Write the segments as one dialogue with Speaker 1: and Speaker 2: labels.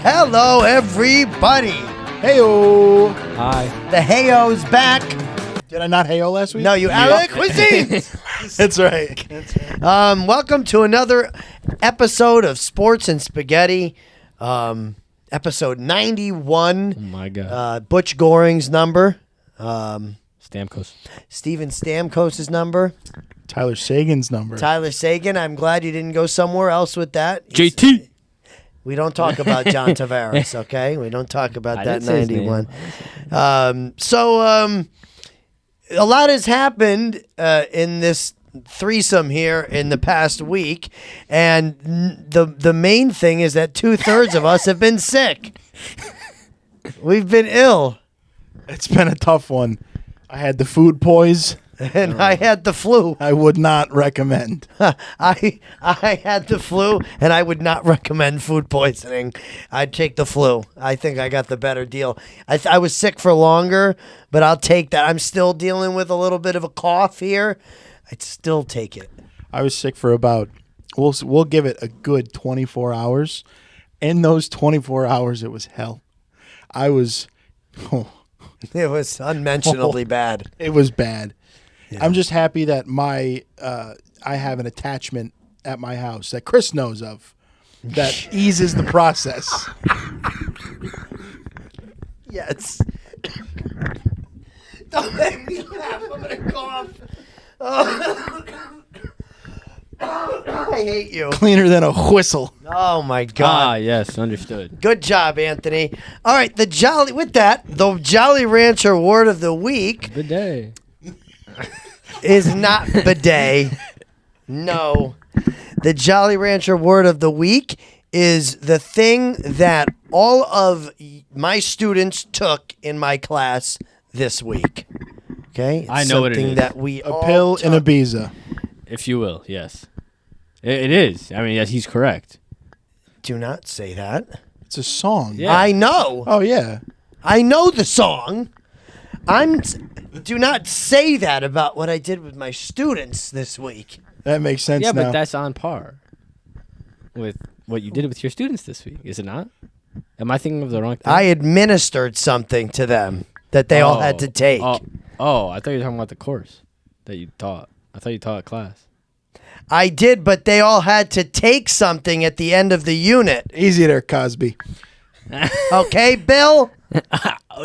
Speaker 1: Hello, everybody.
Speaker 2: Heyo.
Speaker 3: Hi.
Speaker 1: The Heyo's back.
Speaker 2: Did I not heyo last week?
Speaker 1: No, you out of cuisine.
Speaker 2: That's right.
Speaker 1: Welcome to another episode of Sports and Spaghetti. Episode 91.
Speaker 3: Oh my God.
Speaker 1: Butch Goring's number.
Speaker 3: Stamkos.
Speaker 1: Steven Stamkos' number.
Speaker 2: Tyler Sagan's number.
Speaker 1: Tyler Sagan. I'm glad you didn't go somewhere else with that.
Speaker 3: JT.
Speaker 1: We don't talk about John Tavares, okay? We don't talk about that 91. A lot has happened in this threesome here in the past week, and the main thing is that 2/3 of us have been sick. We've been ill,
Speaker 2: It's been a tough one. I had the food poise.
Speaker 1: and I had the flu.
Speaker 2: I would not recommend.
Speaker 1: I had the flu, and I would not recommend food poisoning. I'd take the flu. I think I got the better deal. I was sick for longer, but I'll take that. I'm still dealing with a little bit of a cough here. I'd still take it.
Speaker 2: I was sick for about, we'll give it a good 24 hours. In those 24 hours, it was hell.
Speaker 1: It was unmentionably bad.
Speaker 2: It was bad. Yeah. I'm just happy that I have an attachment at my house that Chris knows of that eases the process.
Speaker 1: Yes. Don't make me laugh. I'm going to cough. I hate you.
Speaker 2: Cleaner than a whistle.
Speaker 1: Oh, my God.
Speaker 3: Yes, understood.
Speaker 1: Good job, Anthony. All right, the Jolly Rancher word of the week
Speaker 3: Good day.
Speaker 1: is not bidet. No. The Jolly Rancher word of the week is the thing that all of my students took in my class this week. Okay?
Speaker 3: I know what it
Speaker 1: something
Speaker 3: is.
Speaker 1: that we
Speaker 2: A
Speaker 1: all
Speaker 2: pill
Speaker 1: took.
Speaker 2: and a Ibiza.
Speaker 3: If you will, yes. It is. I mean, yes, he's correct.
Speaker 1: Do not say that.
Speaker 2: It's a song.
Speaker 3: Yeah.
Speaker 1: I know.
Speaker 2: Oh, yeah.
Speaker 1: I know the song. Do not say that about what I did with my students this week.
Speaker 2: That makes sense
Speaker 3: Yeah,
Speaker 2: now.
Speaker 3: but that's on par with what you did with your students this week, is it not? Am I thinking of the wrong thing?
Speaker 1: I administered something to them that they all had to take.
Speaker 3: Oh, I thought you were talking about the course that you taught. I thought you taught a class.
Speaker 1: I did, but they all had to take something at the end of the unit.
Speaker 2: Easy there, Cosby.
Speaker 1: Okay, Bill?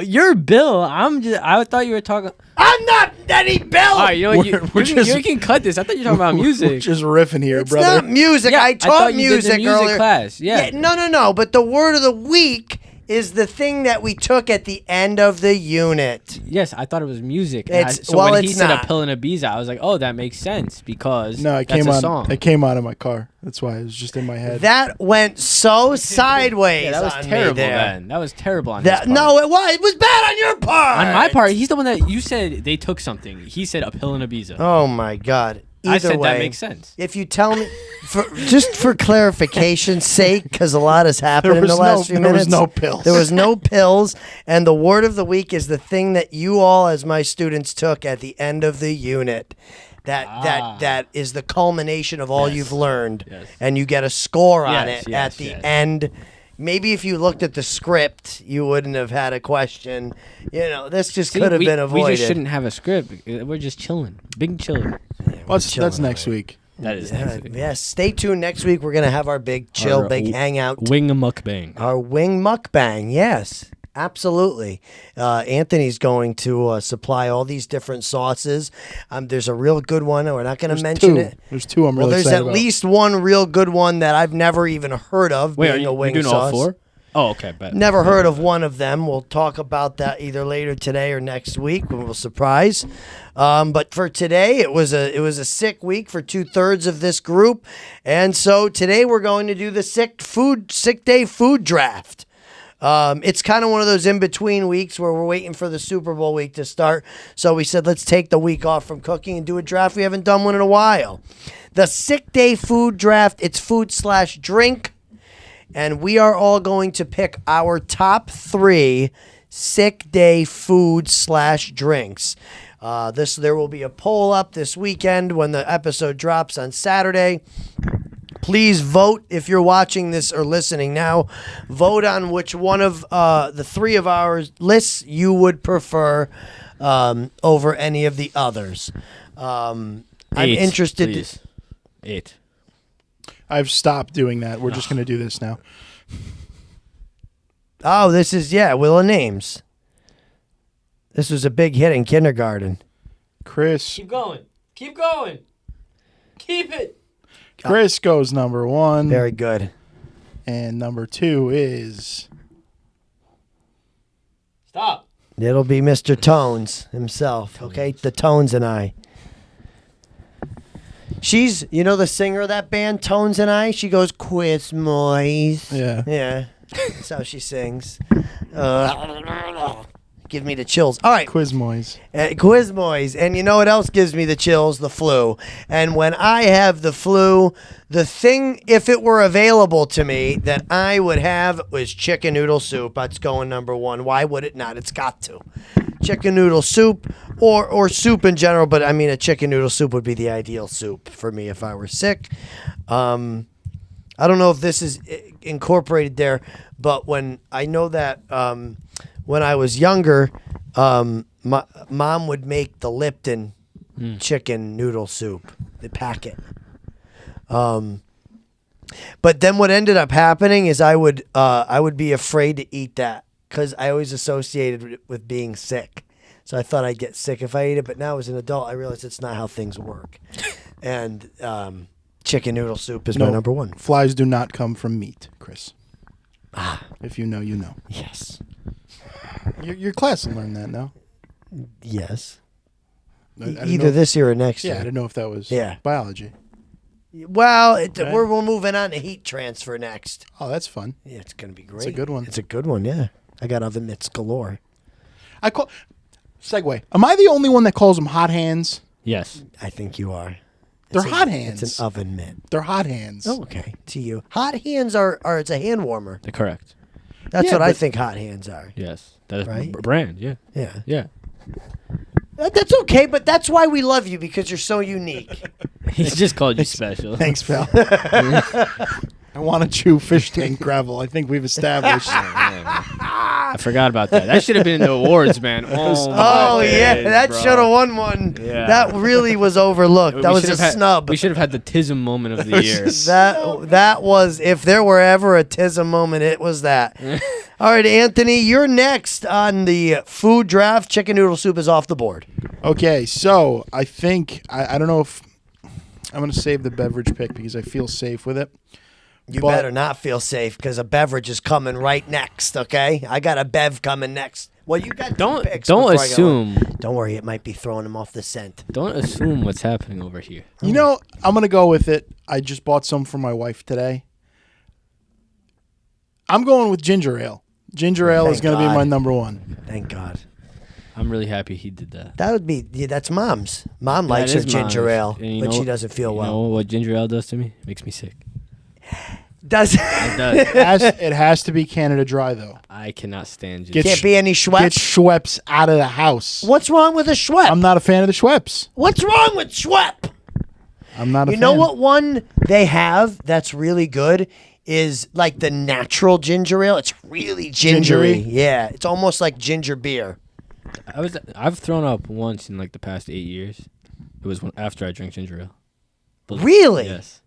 Speaker 3: You're Bill. I thought you were talking.
Speaker 1: I'm not any Bill!
Speaker 3: All right, you know what?
Speaker 2: We're
Speaker 3: You can cut this. I thought you were talking about
Speaker 2: We're
Speaker 3: music.
Speaker 2: just riffing here,
Speaker 1: It's
Speaker 2: brother.
Speaker 1: not music.
Speaker 3: Yeah,
Speaker 1: I taught
Speaker 3: thought you did the
Speaker 1: music earlier.
Speaker 3: class. Yeah.
Speaker 1: No. But the word of the week is the thing that we took at the end of the unit.
Speaker 3: Yes, I thought it was music.
Speaker 1: Well,
Speaker 3: when he
Speaker 1: it's
Speaker 3: said
Speaker 1: not.
Speaker 3: a pill and a Ibiza, I was like, oh, that makes sense because
Speaker 2: No, it
Speaker 3: that's
Speaker 2: came
Speaker 3: a
Speaker 2: out.
Speaker 3: song.
Speaker 2: It came out of my car. That's why it was just in my head.
Speaker 1: That went so sideways
Speaker 3: Yeah, that was
Speaker 1: on
Speaker 3: terrible,
Speaker 1: me there.
Speaker 3: man. That was terrible on his part.
Speaker 1: No, it was. It was bad on your part.
Speaker 3: On my part, he's the one that you said they took something. He said a pill and a Ibiza.
Speaker 1: Oh, my God. Either
Speaker 3: I said
Speaker 1: way,
Speaker 3: that makes sense.
Speaker 1: If you tell me, just for clarification's sake, because a lot has happened in the last few minutes.
Speaker 2: There was no pills.
Speaker 1: There was no pills, and the word of the week is the thing that you all, as my students, took at the end of the unit. That is the culmination of all you've learned, and you get a score on it at the end. Maybe if you looked at the script, you wouldn't have had a question. You know, this just could have been avoided.
Speaker 3: We just shouldn't have a script. We're just chilling. Big chilling.
Speaker 2: Well, that's next week.
Speaker 3: That is next week.
Speaker 1: Yes, stay tuned. Next week, we're going to have our big chill,
Speaker 3: Our,
Speaker 1: big hangout.
Speaker 3: Wing mukbang.
Speaker 1: Our wing mukbang, yes. Absolutely. Anthony's going to supply all these different sauces. There's a real good one. We're not going to mention it.
Speaker 2: There's two I'm really
Speaker 1: there's
Speaker 2: excited
Speaker 1: at
Speaker 2: about.
Speaker 1: least one real good one that I've never even heard of.
Speaker 3: Wait,
Speaker 1: being a wing
Speaker 3: you're doing
Speaker 1: sauce.
Speaker 3: all four? Oh, okay. Bet.
Speaker 1: Never heard of one of them. We'll talk about that either later today or next week when we'll surprise. But for today, it was a sick week for 2/3 of this group, and so today we're going to do the sick day food draft. It's kind of one of those in between weeks where we're waiting for the Super Bowl week to start. So we said let's take the week off from cooking and do a draft. We haven't done one in a while. The sick day food draft. It's food/drink. And we are all going to pick our top 3 sick day food/drinks. There will be a poll up this weekend when the episode drops on Saturday. Please vote if you're watching this or listening now. Vote on which one of the three of our lists you would prefer over any of the others. I'm interested.
Speaker 3: Please. 8.
Speaker 2: I've stopped doing that. We're just going to do this now.
Speaker 1: Oh, this is Wheel of Names. This was a big hit in kindergarten.
Speaker 2: Chris
Speaker 3: going. Keep going. Keep it.
Speaker 2: Chris goes number 1.
Speaker 1: Very good.
Speaker 2: And number 2 is...
Speaker 3: Stop.
Speaker 1: It'll be Mr. Tones himself, okay? The Tones and I. She's, the singer of that band, Tones and I? She goes, Quiz Moise.
Speaker 2: Yeah.
Speaker 1: Yeah. That's how she sings. Give me the chills. All right.
Speaker 2: Quizmoys.
Speaker 1: Quizmoys. And you know what else gives me the chills? The flu. And when I have the flu, the thing, if it were available to me, that I would have was chicken noodle soup. That's going number 1. Why would it not? It's got to. Chicken noodle soup or soup in general, but I mean a chicken noodle soup would be the ideal soup for me if I were sick. I don't know if this is incorporated there, but when I know that when I was younger, my mom would make the Lipton chicken noodle soup, the packet. But then what ended up happening is I would be afraid to eat that because I always associated it with being sick. So I thought I'd get sick if I ate it. But now as an adult, I realize it's not how things work. And chicken noodle soup is my number 1.
Speaker 2: Flies do not come from meat, Chris. If you know, you know.
Speaker 1: Yes.
Speaker 2: Your class will learn that, no?
Speaker 1: Yes.
Speaker 2: I didn't
Speaker 1: Either
Speaker 2: know-
Speaker 1: this year or next
Speaker 2: Yeah, I
Speaker 1: year.
Speaker 2: didn't know if that was
Speaker 1: Yeah.
Speaker 2: biology.
Speaker 1: Well,
Speaker 2: Okay.
Speaker 1: we're moving on to heat transfer next.
Speaker 2: Oh, that's fun.
Speaker 1: Yeah, it's going to be great.
Speaker 2: It's a good one.
Speaker 1: It's a good one, yeah. I got oven mitts galore.
Speaker 2: Segue. Am I the only one that calls them hot hands?
Speaker 3: Yes.
Speaker 1: I think you are.
Speaker 2: They're
Speaker 1: It's
Speaker 2: hot hands.
Speaker 1: It's an oven mitt.
Speaker 2: They're hot hands.
Speaker 1: Oh, okay. To you. Hot hands are it's a hand warmer.
Speaker 3: They're correct.
Speaker 1: That's
Speaker 2: Yeah,
Speaker 1: what I
Speaker 2: but-
Speaker 1: think hot hands are.
Speaker 3: Yes. That is
Speaker 1: Right?
Speaker 3: brand. Yeah.
Speaker 1: Yeah.
Speaker 3: Yeah.
Speaker 1: That's okay, but that's why we love you, because you're so unique.
Speaker 3: He's just called you special.
Speaker 2: Thanks, pal. I want to chew fish tank gravel. I think we've established.
Speaker 3: I forgot about that. That should have been in the awards, man. Oh,
Speaker 1: Oh,
Speaker 3: my
Speaker 1: yeah.
Speaker 3: days,
Speaker 1: That
Speaker 3: bro.
Speaker 1: should have won one.
Speaker 3: Yeah.
Speaker 1: That really was overlooked. That
Speaker 3: We
Speaker 1: was
Speaker 3: should
Speaker 1: a
Speaker 3: have had-
Speaker 1: snub.
Speaker 3: We should have had the TISM moment of the year.
Speaker 1: That was, if there were ever a TISM moment, it was that. All right, Anthony, you're next on the food draft. Chicken noodle soup is off the board.
Speaker 2: Okay, so I think I don't know if I'm going to save the beverage pick because I feel safe with it.
Speaker 1: You
Speaker 2: But-
Speaker 1: better not feel safe because a beverage is coming right next, okay? I got a bev coming next. Well, you got two picks
Speaker 3: Don't
Speaker 1: before I go
Speaker 3: assume.
Speaker 1: on. Don't worry, it might be throwing him off the scent.
Speaker 3: Don't assume what's happening over here.
Speaker 2: You know, I'm going to go with it. I just bought some for my wife today. I'm going with ginger ale. Ginger ale is
Speaker 1: Thank
Speaker 2: going to be
Speaker 1: God.
Speaker 2: my number 1.
Speaker 1: Thank God.
Speaker 3: I'm really happy he did that.
Speaker 1: That would be, that's Mom's. Mom likes
Speaker 3: That
Speaker 1: her
Speaker 3: is
Speaker 1: ginger
Speaker 3: mine.
Speaker 1: ale,
Speaker 3: And you
Speaker 1: but
Speaker 3: know
Speaker 1: she
Speaker 3: what-
Speaker 1: doesn't feel
Speaker 3: You
Speaker 1: well.
Speaker 3: know what ginger ale does to me? It makes me sick.
Speaker 1: Does
Speaker 3: It does.
Speaker 2: It has to be Canada Dry, though.
Speaker 3: I cannot stand
Speaker 2: Get
Speaker 3: ginger.
Speaker 1: Can't be any
Speaker 2: Get
Speaker 1: Schweppes?
Speaker 2: Schweppes out of the house.
Speaker 1: What's wrong with a Schweppe?
Speaker 2: I'm not a fan of the Schweppes.
Speaker 1: What's wrong with Schweppe?
Speaker 2: I'm not a
Speaker 1: You
Speaker 2: fan.
Speaker 1: know what one they have that's really good is like the natural ginger ale. It's really gingery.
Speaker 2: Gingery?
Speaker 1: Yeah, it's almost like ginger beer.
Speaker 3: I've thrown up once in like the past 8 years. It was after I drank ginger ale. But-
Speaker 1: Really?
Speaker 3: Yes.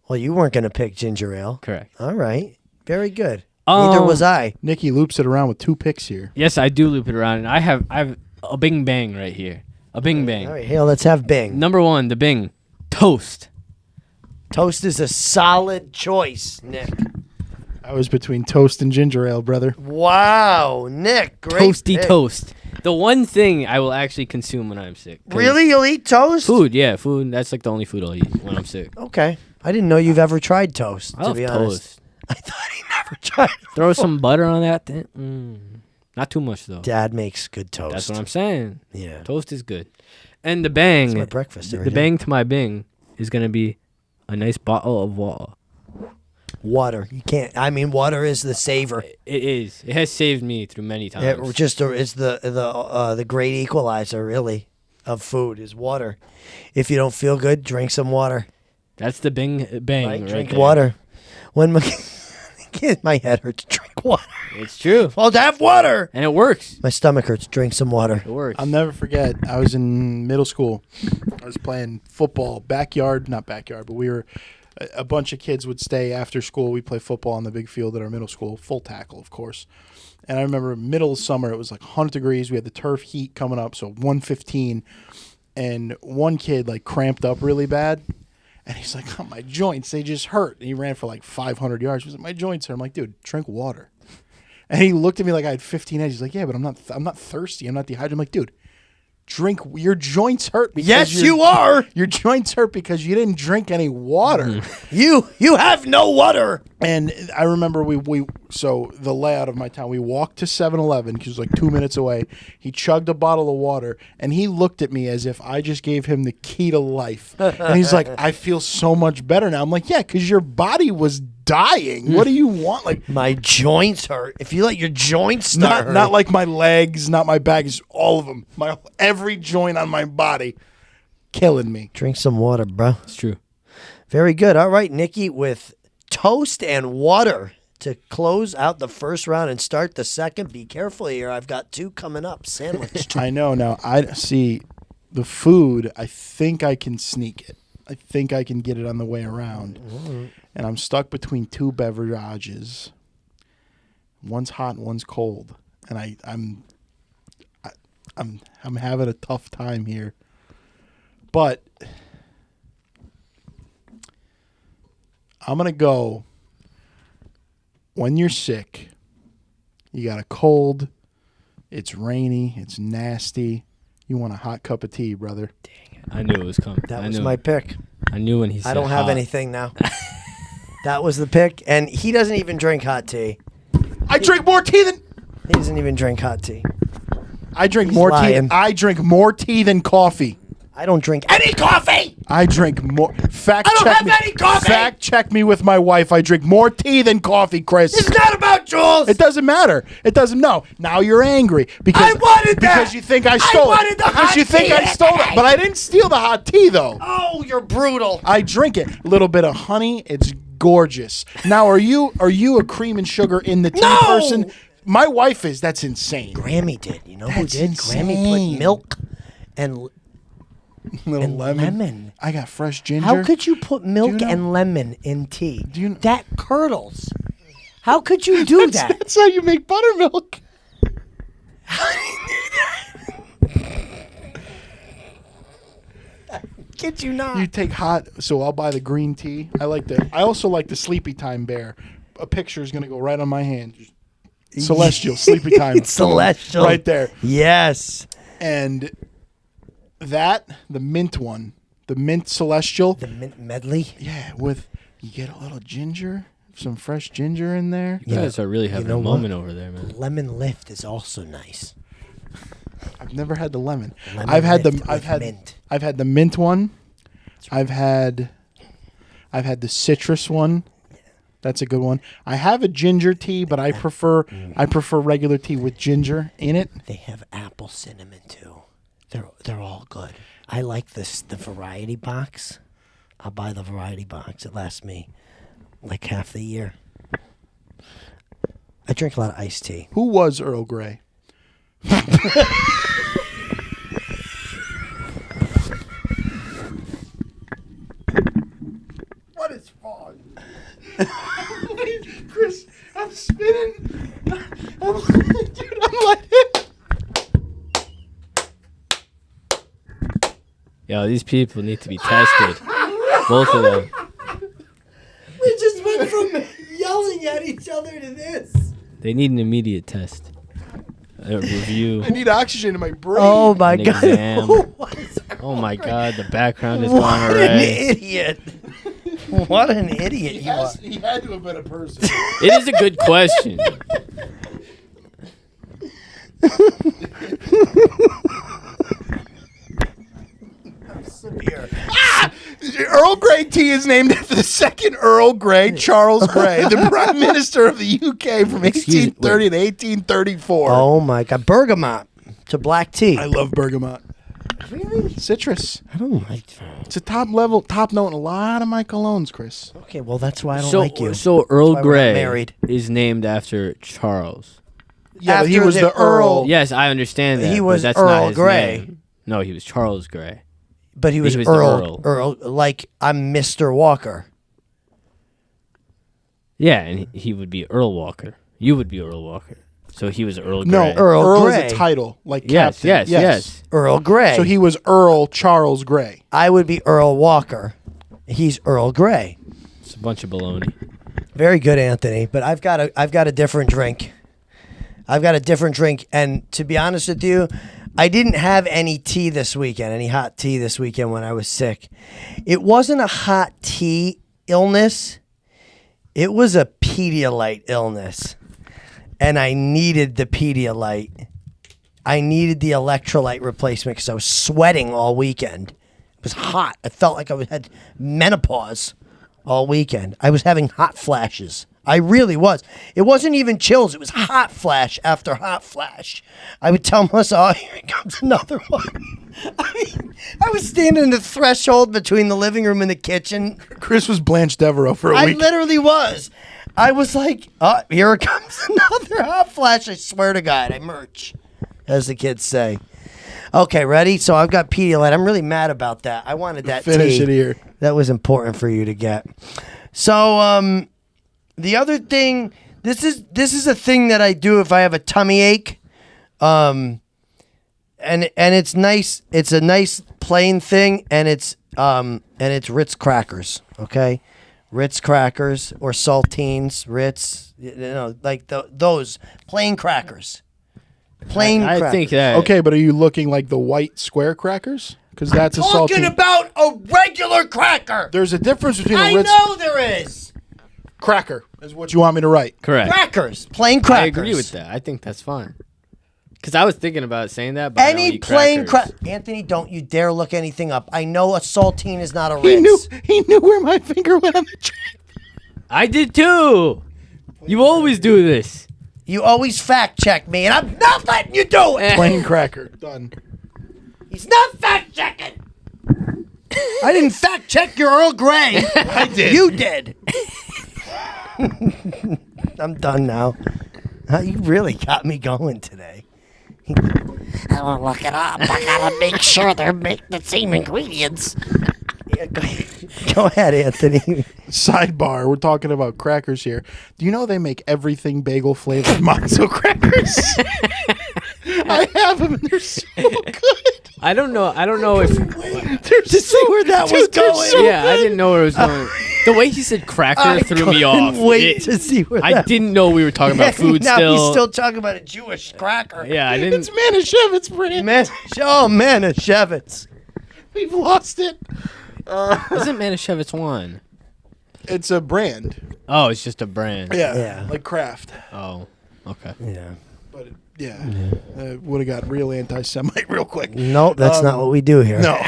Speaker 1: Well, you weren't going to pick ginger ale.
Speaker 3: Correct.
Speaker 1: All right. Very good. Neither was I.
Speaker 2: Nikki loops it around with 2 picks here.
Speaker 3: Yes, I do loop it around, and I have a Bing Bang right here. A Bing Bang.
Speaker 1: All right, Hale, let's have Bing.
Speaker 3: Number 1, the Bing toast.
Speaker 1: Toast is a solid choice, Nick.
Speaker 2: I was between toast and ginger ale, brother.
Speaker 1: Wow, Nick, great
Speaker 3: Toasty
Speaker 1: pick.
Speaker 3: toast. The one thing I will actually consume when I'm sick. 'Cause
Speaker 1: Really? You'll eat toast?
Speaker 3: Food, yeah, food. That's like the only food I'll eat when I'm sick.
Speaker 1: Okay. I didn't know you've ever tried toast,
Speaker 3: I
Speaker 1: to
Speaker 3: love
Speaker 1: be honest.
Speaker 3: toast.
Speaker 1: I thought he never tried it.
Speaker 3: Throw some butter on that thing. Not too much though.
Speaker 1: Dad makes good toast.
Speaker 3: That's what I'm saying.
Speaker 1: Yeah.
Speaker 3: Toast is good. And the Bang,
Speaker 1: It's my breakfast every
Speaker 3: the
Speaker 1: day.
Speaker 3: Bang to my Bing is gonna be a nice bottle of water.
Speaker 1: Water. You can't. I mean, water is the saver.
Speaker 3: It is. It has saved me through many times.
Speaker 1: It's the great equalizer, really, of food is water. If you don't feel good, drink some water.
Speaker 3: That's the bang right
Speaker 1: Drink
Speaker 3: there.
Speaker 1: water. When my head hurts, drink water.
Speaker 3: It's true.
Speaker 1: Well, have water.
Speaker 3: And it works.
Speaker 1: My stomach hurts. Drink some water.
Speaker 3: It works.
Speaker 2: I'll never forget. I was in middle school. I was playing football, not backyard, but we were a bunch of kids would stay after school. We'd play football on the big field at our middle school, full tackle, of course. And I remember middle of summer, it was like 100 degrees. We had the turf heat coming up, so 115. And one kid like cramped up really bad. And he's like, oh, my joints, they just hurt. And he ran for like 500 yards. He was like, my joints hurt. I'm like, dude, drink water. And he looked at me like I had 15 heads. He's like, yeah, but I'm not thirsty. I'm not dehydrated. I'm like, dude, drink. Your joints hurt. Because
Speaker 1: Yes, you are.
Speaker 2: Your joints hurt because you didn't drink any water.
Speaker 1: You have no water.
Speaker 2: And I remember so the layout of my town, we walked to 7-Eleven because it was like 2 minutes away. He chugged a bottle of water, and he looked at me as if I just gave him the key to life. And he's like, I feel so much better now. I'm like, yeah, because your body was dying. What do you want? Like,
Speaker 1: My joints hurt. If you let your joints start hurting.
Speaker 2: not like my legs, not my back, it's all of them. Every joint on my body killing me.
Speaker 1: Drink some water, bro.
Speaker 3: It's true.
Speaker 1: Very good. All right, Nikki, with toast and water to close out the first round and start the second. Be careful here. I've got two coming up. Sandwich.
Speaker 2: I know. Now, I see the food. I think I can sneak it. I think I can get it on the way around. And I'm stuck between two beverages. One's hot and one's cold. And I'm having a tough time here. But I'm going to go, when you're sick, you got a cold, it's rainy, it's nasty, you want a hot cup of tea, brother.
Speaker 3: I knew it was coming.
Speaker 1: That
Speaker 3: I
Speaker 1: was
Speaker 3: knew
Speaker 1: my
Speaker 3: it.
Speaker 1: pick.
Speaker 3: I knew when he said
Speaker 1: I don't have
Speaker 3: hot.
Speaker 1: anything now. That was the pick. And he doesn't even drink hot tea.
Speaker 2: I drink more tea than...
Speaker 1: He doesn't even drink hot tea.
Speaker 2: I drink
Speaker 1: He's
Speaker 2: more
Speaker 1: lying.
Speaker 2: tea. I drink more tea than coffee.
Speaker 1: I don't drink any coffee.
Speaker 2: I drink more. Fact
Speaker 1: I don't
Speaker 2: check
Speaker 1: have
Speaker 2: me.
Speaker 1: any coffee.
Speaker 2: Fact check me with my wife. I drink more tea than coffee, Chris.
Speaker 1: It's not about Jules.
Speaker 2: It doesn't matter. It doesn't. No. Now you're angry because
Speaker 1: I wanted that.
Speaker 2: because you think I stole
Speaker 1: wanted
Speaker 2: it.
Speaker 1: the
Speaker 2: Because
Speaker 1: hot
Speaker 2: you think
Speaker 1: tea.
Speaker 2: I stole it, but I didn't steal the hot tea though.
Speaker 1: Oh, you're brutal.
Speaker 2: I drink it. A little bit of honey. It's gorgeous. Now, are you a cream and sugar in the tea
Speaker 1: No!
Speaker 2: person? My wife is. That's insane.
Speaker 1: Grammy did. You know who
Speaker 2: That's
Speaker 1: did?
Speaker 2: insane.
Speaker 1: Grammy put milk and
Speaker 2: Little
Speaker 1: and lemon.
Speaker 2: I got fresh ginger.
Speaker 1: How could you put milk
Speaker 2: know-
Speaker 1: and lemon in tea?
Speaker 2: Do you know-
Speaker 1: That curdles. How could you do that?
Speaker 2: That's how you make buttermilk.
Speaker 1: Kid you not.
Speaker 2: You take hot, so I'll buy the green tea. I also like the Sleepy Time bear. A picture is gonna go right on my hand. Celestial Sleepy Time.
Speaker 1: Celestial.
Speaker 2: Right there.
Speaker 1: Yes.
Speaker 2: And the mint one, the mint Celestial.
Speaker 1: The mint medley.
Speaker 2: Yeah, you get a little ginger, some fresh ginger in there.
Speaker 3: You guys are really having
Speaker 1: know
Speaker 3: a
Speaker 1: what?
Speaker 3: moment over there, man.
Speaker 1: Lemon lift is also nice.
Speaker 2: I've never had the lemon.
Speaker 1: Lemon
Speaker 2: I've had
Speaker 1: lift with mint.
Speaker 2: I've had the mint one. I've had the citrus one. That's a good one. I have a ginger tea, but I prefer regular tea with ginger in it.
Speaker 1: They have apple cinnamon too. They're all good. I like the variety box. I'll buy the variety box. It lasts me like half the year. I drink a lot of iced tea.
Speaker 2: Who was Earl Grey? What is wrong? Chris, I'm spinning. I'm like,
Speaker 3: Yo, these people need to be tested. Both of them.
Speaker 1: We just went from yelling at each other to this.
Speaker 3: They need an immediate test. A review.
Speaker 2: I need oxygen in my brain.
Speaker 1: Oh my
Speaker 3: An
Speaker 1: god!
Speaker 3: exam.
Speaker 1: What is
Speaker 3: Oh my god, the background is gone
Speaker 1: what an
Speaker 3: already.
Speaker 1: idiot! What an idiot you are!
Speaker 2: He had to have been a person.
Speaker 3: It is a good question.
Speaker 1: Severe.
Speaker 2: Earl Grey tea is named after the second Earl Grey, Charles Grey, the Prime Minister of the UK from
Speaker 3: Excuse-
Speaker 2: 1830 to 1834.
Speaker 1: Oh my God, bergamot to black tea.
Speaker 2: I love bergamot.
Speaker 1: Really?
Speaker 2: Citrus.
Speaker 1: I don't like that.
Speaker 2: It's a top note in a lot of my colognes, Chris.
Speaker 1: Okay, well that's why I don't
Speaker 3: So,
Speaker 1: like you.
Speaker 3: so Earl
Speaker 1: That's why we're not
Speaker 3: Grey
Speaker 1: married.
Speaker 3: is named after Charles.
Speaker 2: Yeah, but he
Speaker 1: After
Speaker 2: was
Speaker 1: the
Speaker 2: the Earl.
Speaker 3: Yes, I understand that.
Speaker 1: He
Speaker 3: but
Speaker 1: was
Speaker 3: that's
Speaker 1: Earl
Speaker 3: not his
Speaker 1: Grey.
Speaker 3: name. No, he was Charles Grey.
Speaker 1: But he was,
Speaker 3: was the
Speaker 1: Earl.
Speaker 3: Earl.
Speaker 1: Like I'm Mr. Walker.
Speaker 3: Yeah, and he would be Earl Walker. You would be Earl Walker. So he was Earl Grey.
Speaker 2: No,
Speaker 1: Earl
Speaker 2: Earl
Speaker 1: Grey.
Speaker 2: is a title, like
Speaker 3: Yes,
Speaker 2: captain.
Speaker 3: yes.
Speaker 1: Earl Grey.
Speaker 2: So he was Earl Charles Grey.
Speaker 1: I would be Earl Walker. He's Earl Grey.
Speaker 3: It's a bunch of baloney.
Speaker 1: Very good, Anthony. But I've got a different drink. I've got a different drink, and to be honest with you, I didn't have any tea this weekend, any hot tea this weekend when I was sick. It wasn't a hot tea illness. It was a Pedialyte illness. And I needed the Pedialyte. I needed the electrolyte replacement because I was sweating all weekend. It was hot. I felt like I had menopause all weekend. I was having hot flashes. I really was. It wasn't even chills. It was hot flash after hot flash. I would tell myself, oh, here comes another one. I was standing in the threshold between the living room and the kitchen.
Speaker 2: Chris was Blanche Devereaux for a
Speaker 1: I
Speaker 2: week.
Speaker 1: literally was. I was like, oh, here comes another hot flash. I swear to God, I merch, as the kids say. Okay, ready? So I've got Pedialyte. I'm really mad about that. I wanted that
Speaker 2: Finish
Speaker 1: tea.
Speaker 2: it here.
Speaker 1: That was important for you to get. So the other thing, this is a thing that I do if I have a tummy ache. And it's nice. It's a nice plain thing, and it's Ritz crackers, okay? Ritz crackers or saltines, Ritz, like those plain crackers. Plain
Speaker 3: I
Speaker 1: crackers.
Speaker 3: think that.
Speaker 2: Okay, but are you looking like the white square crackers? Because that's a
Speaker 1: Talking
Speaker 2: saltine.
Speaker 1: about a regular cracker.
Speaker 2: There's a difference between a
Speaker 1: I
Speaker 2: Ritz
Speaker 1: know there is.
Speaker 2: cracker, is what you want me to write.
Speaker 3: Correct.
Speaker 1: Crackers, plain crackers.
Speaker 3: I agree with that. I think that's fine. Because I was thinking about saying that, but I don't
Speaker 1: Any
Speaker 3: eat
Speaker 1: plain
Speaker 3: crackers.
Speaker 1: Anthony, don't you dare look anything up. I know a saltine is not a Ritz.
Speaker 2: He knew where my finger went on the track.
Speaker 3: I did too. You always do this.
Speaker 1: You always fact check me, and I'm not letting you do it.
Speaker 2: Plain cracker. Done.
Speaker 1: He's not fact checking. I didn't fact check your Earl Grey.
Speaker 2: I did.
Speaker 1: You did. I'm done now. You really got me going today.
Speaker 4: I won't look it up. I gotta make sure they're make the same ingredients.
Speaker 1: Yeah, go ahead, Anthony.
Speaker 2: Sidebar, we're talking about crackers here. Do you know they make everything bagel flavored matzo crackers? I have them and they're so good.
Speaker 3: I don't know if.
Speaker 2: They're
Speaker 1: To see where that was
Speaker 2: they're
Speaker 1: going.
Speaker 2: so
Speaker 3: Yeah, I
Speaker 2: good.
Speaker 3: didn't know where it was going. The way he said cracker threw me off.
Speaker 1: couldn't wait
Speaker 3: It-
Speaker 1: to see where
Speaker 3: I
Speaker 1: that
Speaker 3: didn't know we were talking about food
Speaker 1: now
Speaker 3: still.
Speaker 1: he's still talking about a Jewish cracker.
Speaker 3: Yeah, I didn't.
Speaker 2: It's Manischewitz brand.
Speaker 1: Manischewitz.
Speaker 2: We've lost it.
Speaker 3: Isn't Manischewitz one?
Speaker 2: It's a brand.
Speaker 3: Oh, it's just a brand.
Speaker 1: Yeah.
Speaker 2: Like Kraft.
Speaker 3: Oh, okay.
Speaker 1: Yeah.
Speaker 2: But would have got real anti-Semite real quick.
Speaker 1: No, that's not what we do here.
Speaker 2: No.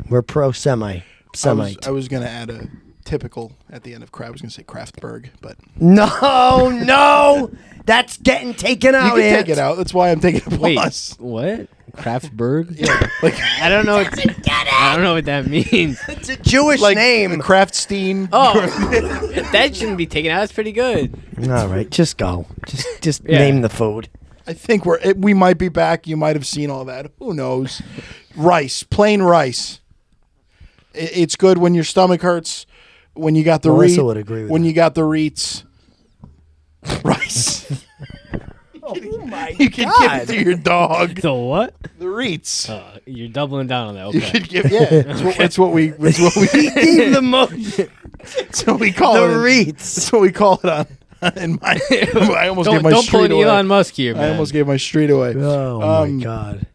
Speaker 1: We're pro Semite.
Speaker 2: I was going to add a typical at the end of Kraft. I was going to say Kraftberg, but
Speaker 1: No. That's getting taken
Speaker 2: you
Speaker 1: out,
Speaker 2: can take
Speaker 1: Ant.
Speaker 2: it out. That's why I'm taking a
Speaker 3: Wait,
Speaker 2: plus.
Speaker 3: what? Kraftberg?
Speaker 2: Yeah, like
Speaker 3: I don't know. I don't know what that means.
Speaker 1: It's a Jewish name.
Speaker 2: Kraftstein.
Speaker 3: Oh, that shouldn't be taken out. That's pretty good.
Speaker 1: All right, just go. Just
Speaker 3: Yeah.
Speaker 1: name the food.
Speaker 2: I think we might be back. You might have seen all that. Who knows? Rice, plain rice. It's good when your stomach hurts. When you got the
Speaker 1: Melissa would agree with
Speaker 2: when
Speaker 1: that.
Speaker 2: you got the Reets. Rice.
Speaker 1: Oh my
Speaker 2: You can give it to your dog.
Speaker 3: The what?
Speaker 2: The Reets.
Speaker 3: You're doubling down on that.
Speaker 2: You
Speaker 3: Okay.
Speaker 2: could give. Yeah, that's what we. That's what we.
Speaker 1: Name the most.
Speaker 2: That's what we call
Speaker 1: The
Speaker 2: it.
Speaker 1: Reets.
Speaker 2: That's what we call it on. In my, I almost gave my
Speaker 3: Don't pull
Speaker 2: street
Speaker 3: an
Speaker 2: away.
Speaker 3: Elon Musk here, man.
Speaker 2: I almost gave my street away.
Speaker 1: Oh my God.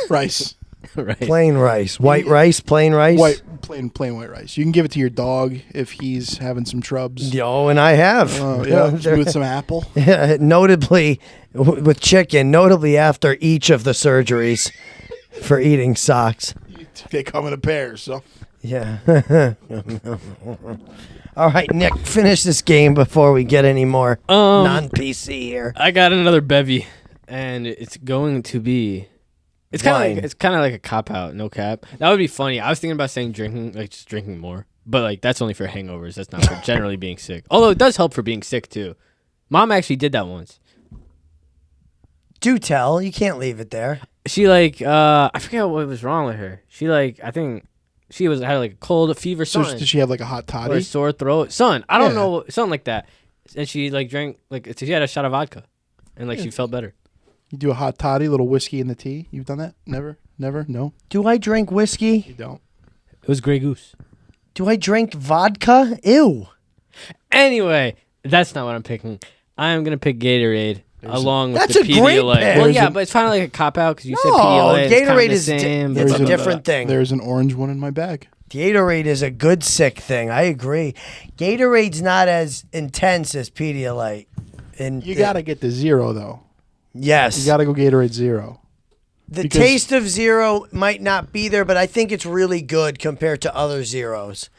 Speaker 2: Rice.
Speaker 3: right.
Speaker 1: Plain rice. White rice, plain rice.
Speaker 2: Plain white rice. You can give it to your dog if he's having some trubs.
Speaker 1: Yo, and I have.
Speaker 2: With some apple.
Speaker 1: Notably with chicken, notably after each of the surgeries. for eating socks.
Speaker 2: They come in a pair, so.
Speaker 1: Yeah. All right, Nick, finish this game before we get any more non-PC here.
Speaker 3: I got another bevy, and it's going to be. It's kind of like a cop out, no cap. That would be funny. I was thinking about saying drinking, like just drinking more, but like that's only for hangovers. That's not for generally being sick. Although it does help for being sick too. Mom actually did that once.
Speaker 1: Do tell. You can't leave it there.
Speaker 3: She like I forget what was wrong with her. She like I think she had like a cold, a fever,
Speaker 2: So
Speaker 3: something,
Speaker 2: did she have like a hot
Speaker 3: or a
Speaker 2: toddy?
Speaker 3: sore throat. I don't
Speaker 2: Yeah.
Speaker 3: know, something like that. And she like drank like she had a shot of vodka, and like she felt better.
Speaker 2: You do a hot toddy, little whiskey in the tea. You've done that? Never? No?
Speaker 1: Do I drink whiskey?
Speaker 2: You don't.
Speaker 3: It was Grey Goose.
Speaker 1: Do I drink vodka? Ew.
Speaker 3: Anyway, that's not what I'm picking. I am gonna pick Gatorade along with
Speaker 1: That's
Speaker 3: the
Speaker 1: a great
Speaker 3: Pedialyte.
Speaker 1: pick.
Speaker 3: Well,
Speaker 2: There's
Speaker 3: yeah,
Speaker 2: a-
Speaker 3: but it's kind of like a cop out because you said
Speaker 1: No,
Speaker 3: Pedialyte. It's kinda
Speaker 1: Gatorade
Speaker 3: the
Speaker 1: is
Speaker 3: same.
Speaker 1: it's
Speaker 2: There's
Speaker 1: a
Speaker 2: an-
Speaker 1: different thing.
Speaker 2: There's an orange one in my bag.
Speaker 1: Gatorade is a good sick thing. I agree. Gatorade's not as intense as Pedialyte. And
Speaker 2: You got to get the zero, though.
Speaker 1: yes.
Speaker 2: You got to go Gatorade Zero.
Speaker 1: The
Speaker 2: because-
Speaker 1: taste of zero might not be there, but I think it's really good compared to other zeros.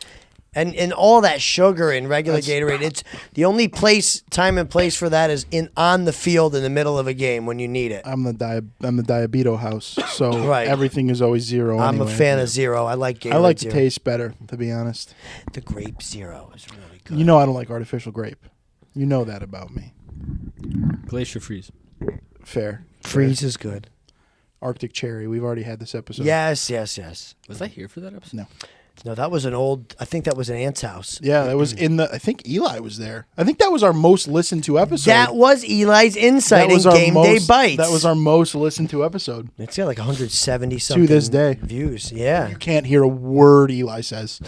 Speaker 1: And all that sugar in regular Gatorade, it's the only time and place for that is on the field in the middle of a game when you need it.
Speaker 2: I'm the Diabeto house, so
Speaker 1: Right.
Speaker 2: everything is always zero.
Speaker 1: I'm a
Speaker 2: anyway.
Speaker 1: fan of zero. I like Gatorade
Speaker 2: I like the
Speaker 1: Zero.
Speaker 2: taste better, to be honest.
Speaker 1: The grape zero is really good.
Speaker 2: You know I don't like artificial grape. You know that about me.
Speaker 3: Glacier Freeze.
Speaker 2: Fair.
Speaker 1: Freeze is good.
Speaker 2: Arctic cherry. We've already had this episode.
Speaker 1: Yes.
Speaker 3: Was I here for that episode?
Speaker 2: No.
Speaker 1: No, that was I think that was an aunt's house.
Speaker 2: Yeah, that was I think Eli was there. I think that was our most listened to episode.
Speaker 1: That was Eli's insight in
Speaker 2: our
Speaker 1: Game Day
Speaker 2: most-
Speaker 1: Bites.
Speaker 2: That was our most listened to episode.
Speaker 1: It's got like 170 something
Speaker 2: this day.
Speaker 1: views. Yeah.
Speaker 2: You can't hear a word Eli says.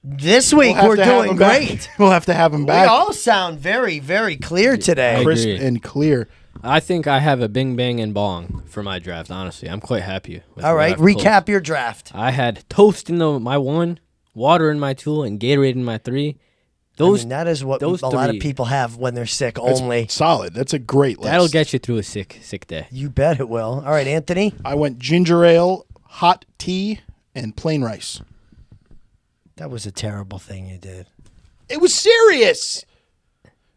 Speaker 1: This week
Speaker 2: have
Speaker 1: we're
Speaker 2: to have
Speaker 1: doing
Speaker 2: him back.
Speaker 1: great.
Speaker 2: We'll have to have him
Speaker 1: We
Speaker 2: back.
Speaker 1: all sound very, very clear today.
Speaker 3: I
Speaker 2: Crisp
Speaker 3: agree.
Speaker 2: and clear.
Speaker 3: I think I have a bing bang and bong for my draft. Honestly, I'm quite happy. With
Speaker 1: All
Speaker 3: what
Speaker 1: right,
Speaker 3: I've pulled.
Speaker 1: recap your draft.
Speaker 3: I had toast in my 1, water in my 2, and Gatorade in my 3. Those
Speaker 1: That is what a
Speaker 3: those
Speaker 1: lot of
Speaker 3: three.
Speaker 1: people have when they're sick
Speaker 2: That's
Speaker 1: only.
Speaker 2: solid. That's a great list.
Speaker 3: that'll get you through a sick day.
Speaker 1: You bet it will. All right, Anthony.
Speaker 2: I went ginger ale, hot tea, and plain rice.
Speaker 1: That was a terrible thing you did.
Speaker 2: It was serious.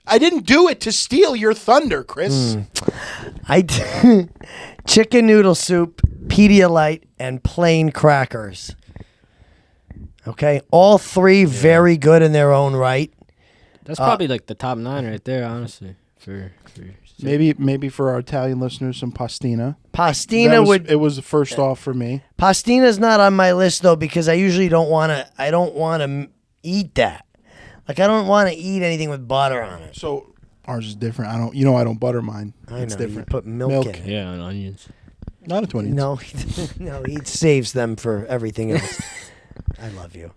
Speaker 2: I didn't do it to steal your thunder, Chris.
Speaker 1: Chicken noodle soup, Pedialyte, and plain crackers. Okay, all three very good in their own right.
Speaker 3: That's probably like the top 9 right there, honestly. For
Speaker 2: Maybe for our Italian listeners, some pastina.
Speaker 1: Pastina
Speaker 2: It was the first off for me.
Speaker 1: Pastina's not on my list though because I usually don't want to. I don't want to eat that. Like I don't want to eat anything with butter on it.
Speaker 2: So ours is different. I don't butter mine.
Speaker 1: I
Speaker 2: It's
Speaker 1: know, you
Speaker 2: different.
Speaker 1: put milk in it.
Speaker 3: yeah, and onions.
Speaker 2: Not a 20.
Speaker 1: No, no, he saves them for everything else. I love you.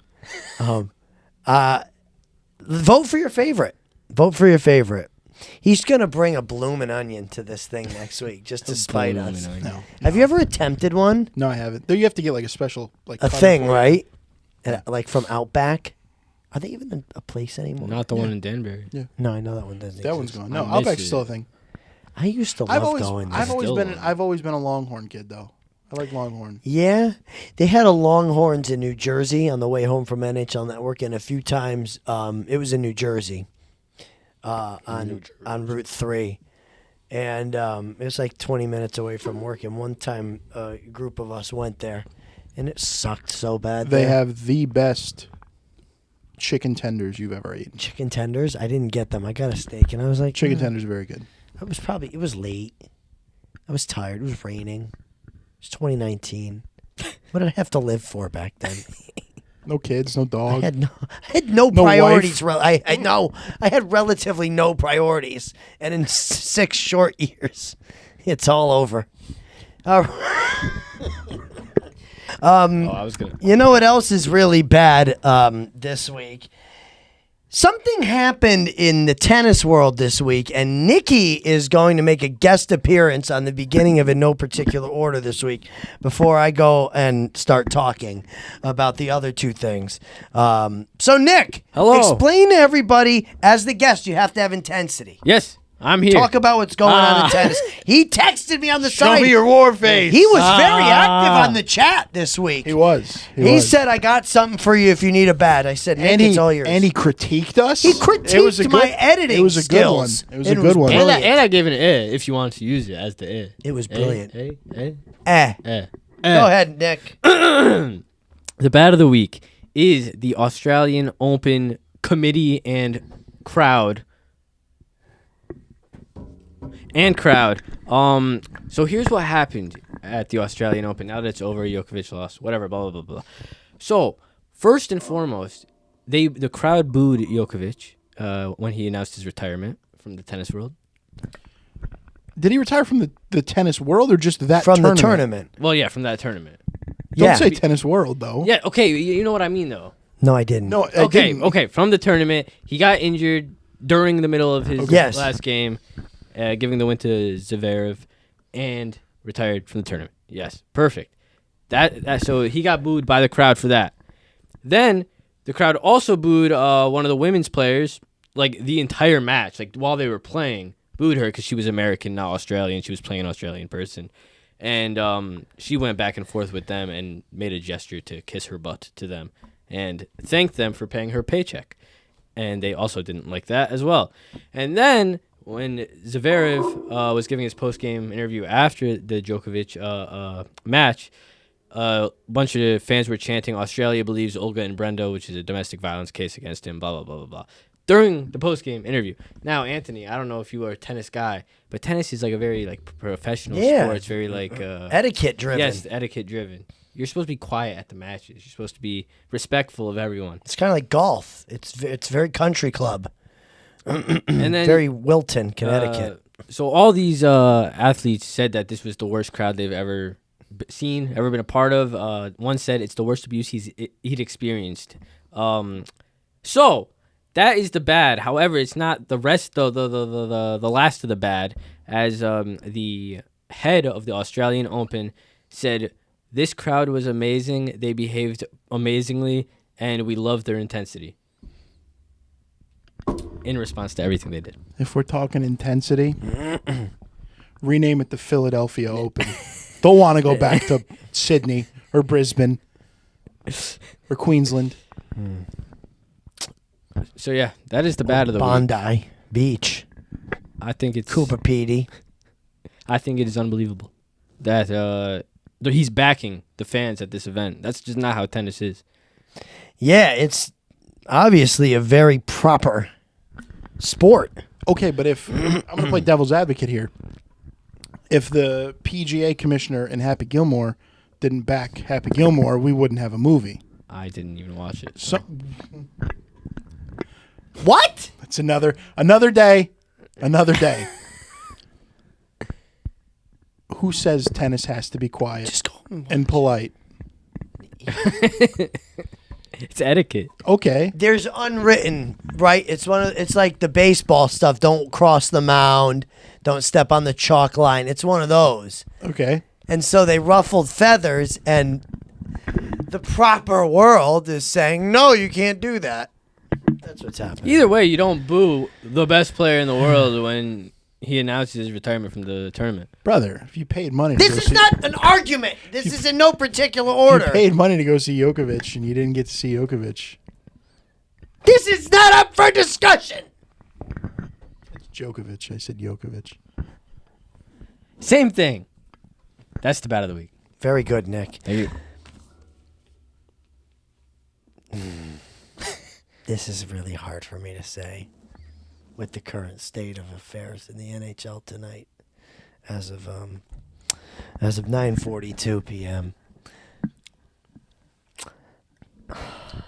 Speaker 1: Vote for your favorite. Vote for your favorite. He's gonna bring a bloomin' onion to this thing next week just to spite us.
Speaker 2: No.
Speaker 1: Have you ever attempted one?
Speaker 2: No, I haven't. Though you have to get like a special
Speaker 1: A
Speaker 2: cutter
Speaker 1: thing,
Speaker 2: for it.
Speaker 1: right? Like from Outback. Are they even a place anymore?
Speaker 3: Not the one in Danbury.
Speaker 2: Yeah.
Speaker 1: No, I know that one doesn't.
Speaker 2: That one's
Speaker 1: exist.
Speaker 2: gone. No,
Speaker 3: I miss
Speaker 2: Outback's
Speaker 3: it.
Speaker 2: still a thing.
Speaker 1: I used to
Speaker 2: I've
Speaker 1: love
Speaker 2: always
Speaker 1: going there.
Speaker 2: I've always been a Longhorn kid though. I like Longhorn.
Speaker 1: Yeah, they had a Longhorns in New Jersey on the way home from NHL Network, and a few times it was in New Jersey, on Route 3, and it was like 20 minutes away from work. And one time, a group of us went there, and it sucked so bad.
Speaker 2: They
Speaker 1: there.
Speaker 2: have the best chicken tenders you've ever eaten.
Speaker 1: chicken tenders. I didn't get them. I got a steak, and I was like,
Speaker 2: Chicken tenders are very good.
Speaker 1: It was late. I was tired. It was raining. It's 2019. What did I have to live for back then?
Speaker 2: No kids, no
Speaker 1: I
Speaker 2: dog.
Speaker 1: had no
Speaker 2: No
Speaker 1: priorities. I had relatively no priorities, and in 6 short years, it's all over.
Speaker 3: I was gonna.
Speaker 1: You know what else is really bad this week? Something happened in the tennis world this week, and Nikki is going to make a guest appearance on the beginning of In No Particular Order this week before I go and start talking about the other 2 things. So, Nick,
Speaker 3: Hello.
Speaker 1: explain to everybody, as the guest, you have to have intensity.
Speaker 3: Yes. I'm here.
Speaker 1: Talk about what's going on in tennis. He texted me on the
Speaker 2: Show
Speaker 1: side.
Speaker 2: me your war face.
Speaker 1: He was very active on the chat this week.
Speaker 2: He was.
Speaker 1: He
Speaker 2: was.
Speaker 1: said, "I got something for you if you need a bat." I said, "Nick, it's all yours."
Speaker 2: And he critiqued us.
Speaker 1: He critiqued my editing
Speaker 2: It was a good one.
Speaker 1: skills.
Speaker 2: It was a good one.
Speaker 1: brilliant.
Speaker 3: And I gave it an if you wanted to use it as the
Speaker 1: It was brilliant.
Speaker 3: Eh.
Speaker 1: Go ahead, Nick.
Speaker 3: The bat of the week is the Australian Open committee and crowd. So here's what happened at the Australian Open. Now that it's over, Djokovic lost. Whatever. Blah blah blah blah. So first and foremost, the crowd booed Djokovic when he announced his retirement from the tennis world.
Speaker 2: Did he retire from the tennis world or just that
Speaker 1: From
Speaker 2: tournament?
Speaker 1: the tournament.
Speaker 3: Well, yeah, from that tournament.
Speaker 2: Don't
Speaker 1: Yeah.
Speaker 2: say tennis world though.
Speaker 3: Yeah. Okay. You know what I mean, though.
Speaker 1: No, I didn't.
Speaker 2: No. I
Speaker 3: Okay.
Speaker 2: didn't.
Speaker 3: Okay. From the tournament, he got injured during the middle of his
Speaker 1: Yes.
Speaker 3: last game, giving the win to Zverev, and retired from the tournament. Yes, perfect. So he got booed by the crowd for that. Then the crowd also booed one of the women's players, like the entire match, like while they were playing, booed her because she was American, not Australian. She was playing an Australian person, and she went back and forth with them and made a gesture to kiss her butt to them and thanked them for paying her paycheck. And they also didn't like that as well. And then when Zverev was giving his post-game interview after the Djokovic match, a bunch of fans were chanting, "Australia believes Olga and Brenda," which is a domestic violence case against him, blah, blah, blah, blah, blah, during the post-game interview. Now, Anthony, I don't know if you are a tennis guy, but tennis is like a very like professional sport. It's very like...
Speaker 1: Etiquette driven.
Speaker 3: Yes, etiquette-driven. You're supposed to be quiet at the matches. You're supposed to be respectful of everyone.
Speaker 1: It's kind of like golf. It's very country club.
Speaker 3: And then
Speaker 1: Very Wilton, Connecticut.
Speaker 3: So all these athletes said that this was the worst crowd they've ever seen, ever been a part of. One said it's the worst abuse he'd experienced. So that is the bad. However, it's not the rest. The last of the bad, as the head of the Australian Open said, this crowd was amazing. They behaved amazingly, and we loved their intensity. In response to everything they did.
Speaker 2: If we're talking intensity, rename it the Philadelphia Open. Don't want to go back to Sydney or Brisbane or Queensland.
Speaker 3: So yeah, that is the bad of the week.
Speaker 1: Bondi Beach.
Speaker 3: I think it's
Speaker 1: Cooper Petey.
Speaker 3: I think it is unbelievable that he's backing the fans at this event. That's just not how tennis is.
Speaker 1: Yeah, it's obviously a very proper sport.
Speaker 2: Okay, but if I'm going to play devil's advocate here, if the PGA commissioner and Happy Gilmore didn't back Happy Gilmore, we wouldn't have a movie.
Speaker 3: I didn't even watch it.
Speaker 2: So
Speaker 1: What?
Speaker 2: it's another day. Another day. Who says tennis has to be quiet
Speaker 1: Just go.
Speaker 2: and polite?
Speaker 3: It's etiquette.
Speaker 2: Okay.
Speaker 1: There's unwritten, right? It's it's like the baseball stuff. Don't cross the mound. Don't step on the chalk line. It's one of those.
Speaker 2: Okay.
Speaker 1: And so they ruffled feathers, and the proper world is saying, no, you can't do that. That's what's happening.
Speaker 3: Either way, you don't boo the best player in the world when he announces his retirement from the tournament.
Speaker 2: Brother, if you paid money to
Speaker 1: This
Speaker 2: go
Speaker 1: is
Speaker 2: see,
Speaker 1: not an argument. This is in no particular
Speaker 2: you
Speaker 1: order.
Speaker 2: paid money to go see Djokovic and you didn't get to see Djokovic.
Speaker 1: This is not up for discussion.
Speaker 2: It's Djokovic. I said Djokovic.
Speaker 3: Same thing. That's the bad of the week.
Speaker 1: Very good, Nick.
Speaker 3: Thank you.
Speaker 1: This is really hard for me to say with the current state of affairs in the NHL tonight as of 9:42 p.m.